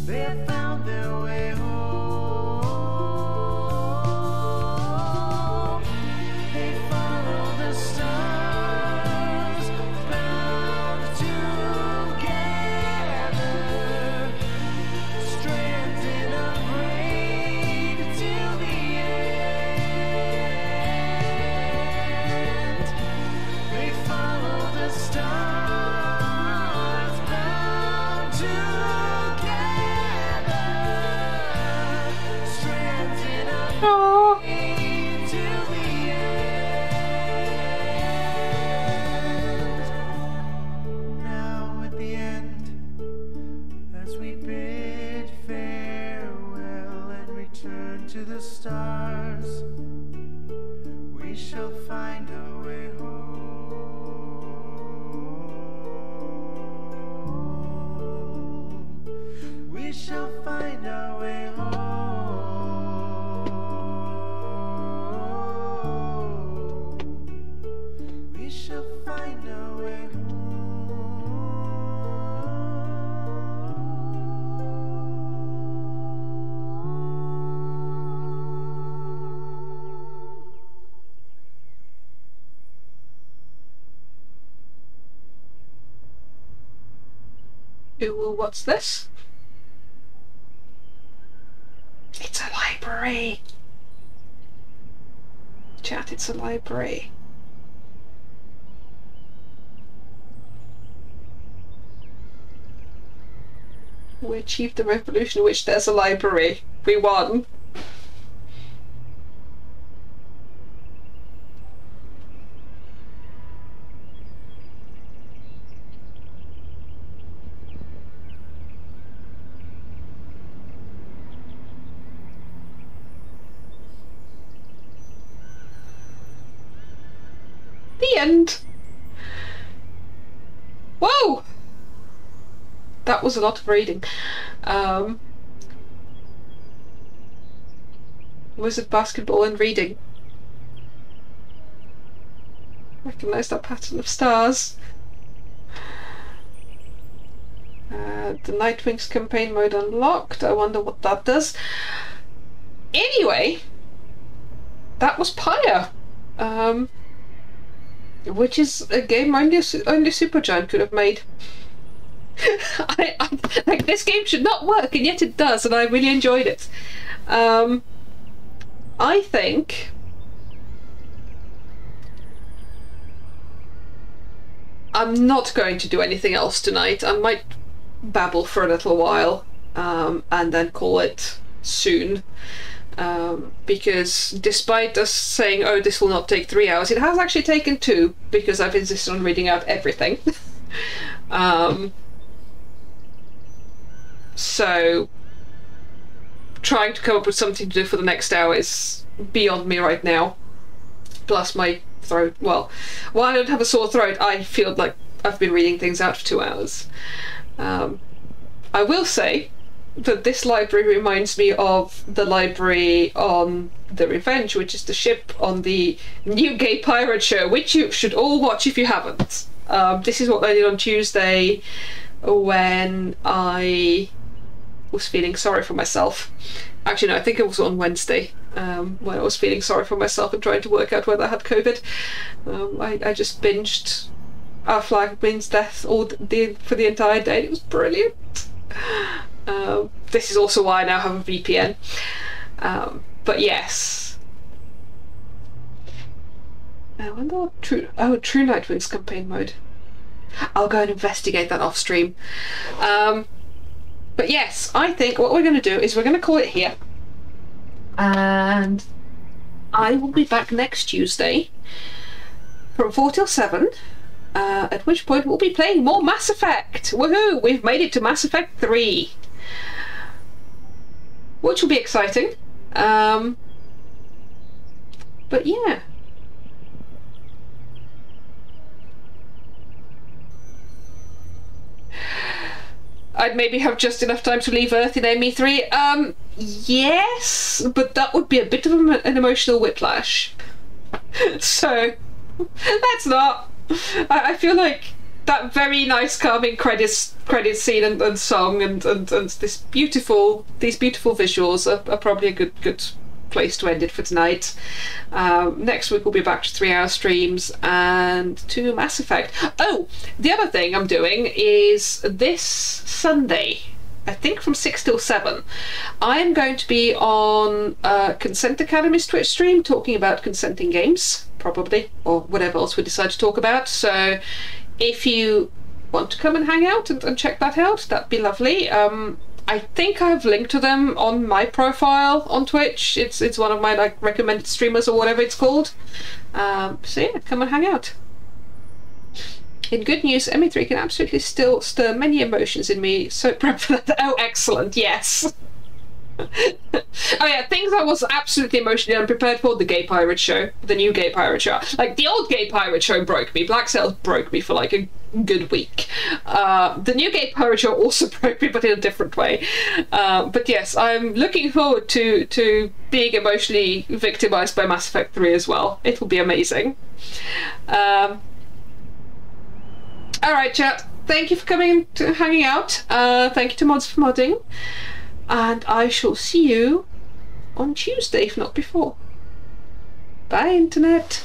They have found their way home. They follow the stars bound together, strands in a braid till the end. They follow the stars bound together, strands in a braid till the end. Now at the end, as we bid farewell and return to the stars, we shall find our way home. We shall find our way home. We shall find our way home. Ooh, what's this? It's a library. Chat, it's a library. We achieved the revolution in which there's a library. We won. The end. Whoa! That was a lot of reading. Wizard basketball and reading. recognise that pattern of stars. The Nightwings campaign mode unlocked. I wonder what that does. Anyway, that was Pyre, which is a game only Supergiant could have made. Like, this game should not work, and yet it does, and I really enjoyed it. I think I'm not going to do anything else tonight. I might babble for a little while, and then call it soon. Because despite us saying, oh, this will not take 3 hours, it has actually taken 2, because I've insisted on reading out everything. So trying to come up with something to do for the next hour is beyond me right now. Plus my throat, well, while I don't have a sore throat, I feel like I've been reading things out for 2 hours. I will say that this library reminds me of the library on The Revenge, which is the ship on the new Gay Pirate show, which you should all watch if you haven't. This is what I did on Tuesday when I was feeling sorry for myself. Actually, no, I think it was on Wednesday, when I was feeling sorry for myself and trying to work out whether I had COVID. I just binged Our Flag Means Death for the entire day. It was brilliant. This is also why I now have a VPN. But yes. I wonder what True Nightwings campaign mode. I'll go and investigate that off stream. But yes, I think what we're going to do is we're going to call it here. And I will be back next Tuesday from 4 till 7. At which point we'll be playing more Mass Effect. Woohoo! We've made it to Mass Effect 3. Which will be exciting. But yeah. I'd maybe have just enough time to leave Earth in ME3. Yes, but that would be a bit of an emotional whiplash. So, that's not. I feel like that very nice calming credit scene and song and these beautiful visuals are probably a good place to end it for tonight. Next week we'll be back to 3-hour streams and to Mass Effect. Oh, the other thing I'm doing is this Sunday, I think from 6 till 7, I'm going to be on Consent Academy's Twitch stream talking about consenting games, probably, or whatever else we decide to talk about. So if you want to come and hang out and check that out, that'd be lovely. I think I've linked to them on my profile on Twitch. It's one of my like recommended streamers or whatever it's called. So yeah, come and hang out. In good news, ME3 can absolutely still stir many emotions in me, so prep for that. Oh, excellent, yes. Oh yeah, things I was absolutely emotionally unprepared for: the Gay Pirate show, the new Gay Pirate show. Like, the old Gay Pirate show broke me. Black Sails broke me for like a good week. The new Gay Pirate show also broke me, but in a different way. But yes, I'm looking forward to being emotionally victimized by Mass Effect 3 as well. It will be amazing. Alright, chat. Thank you for coming to hanging out. Thank you to Mods for modding. And I shall see you on Tuesday, if not before. Bye, Internet.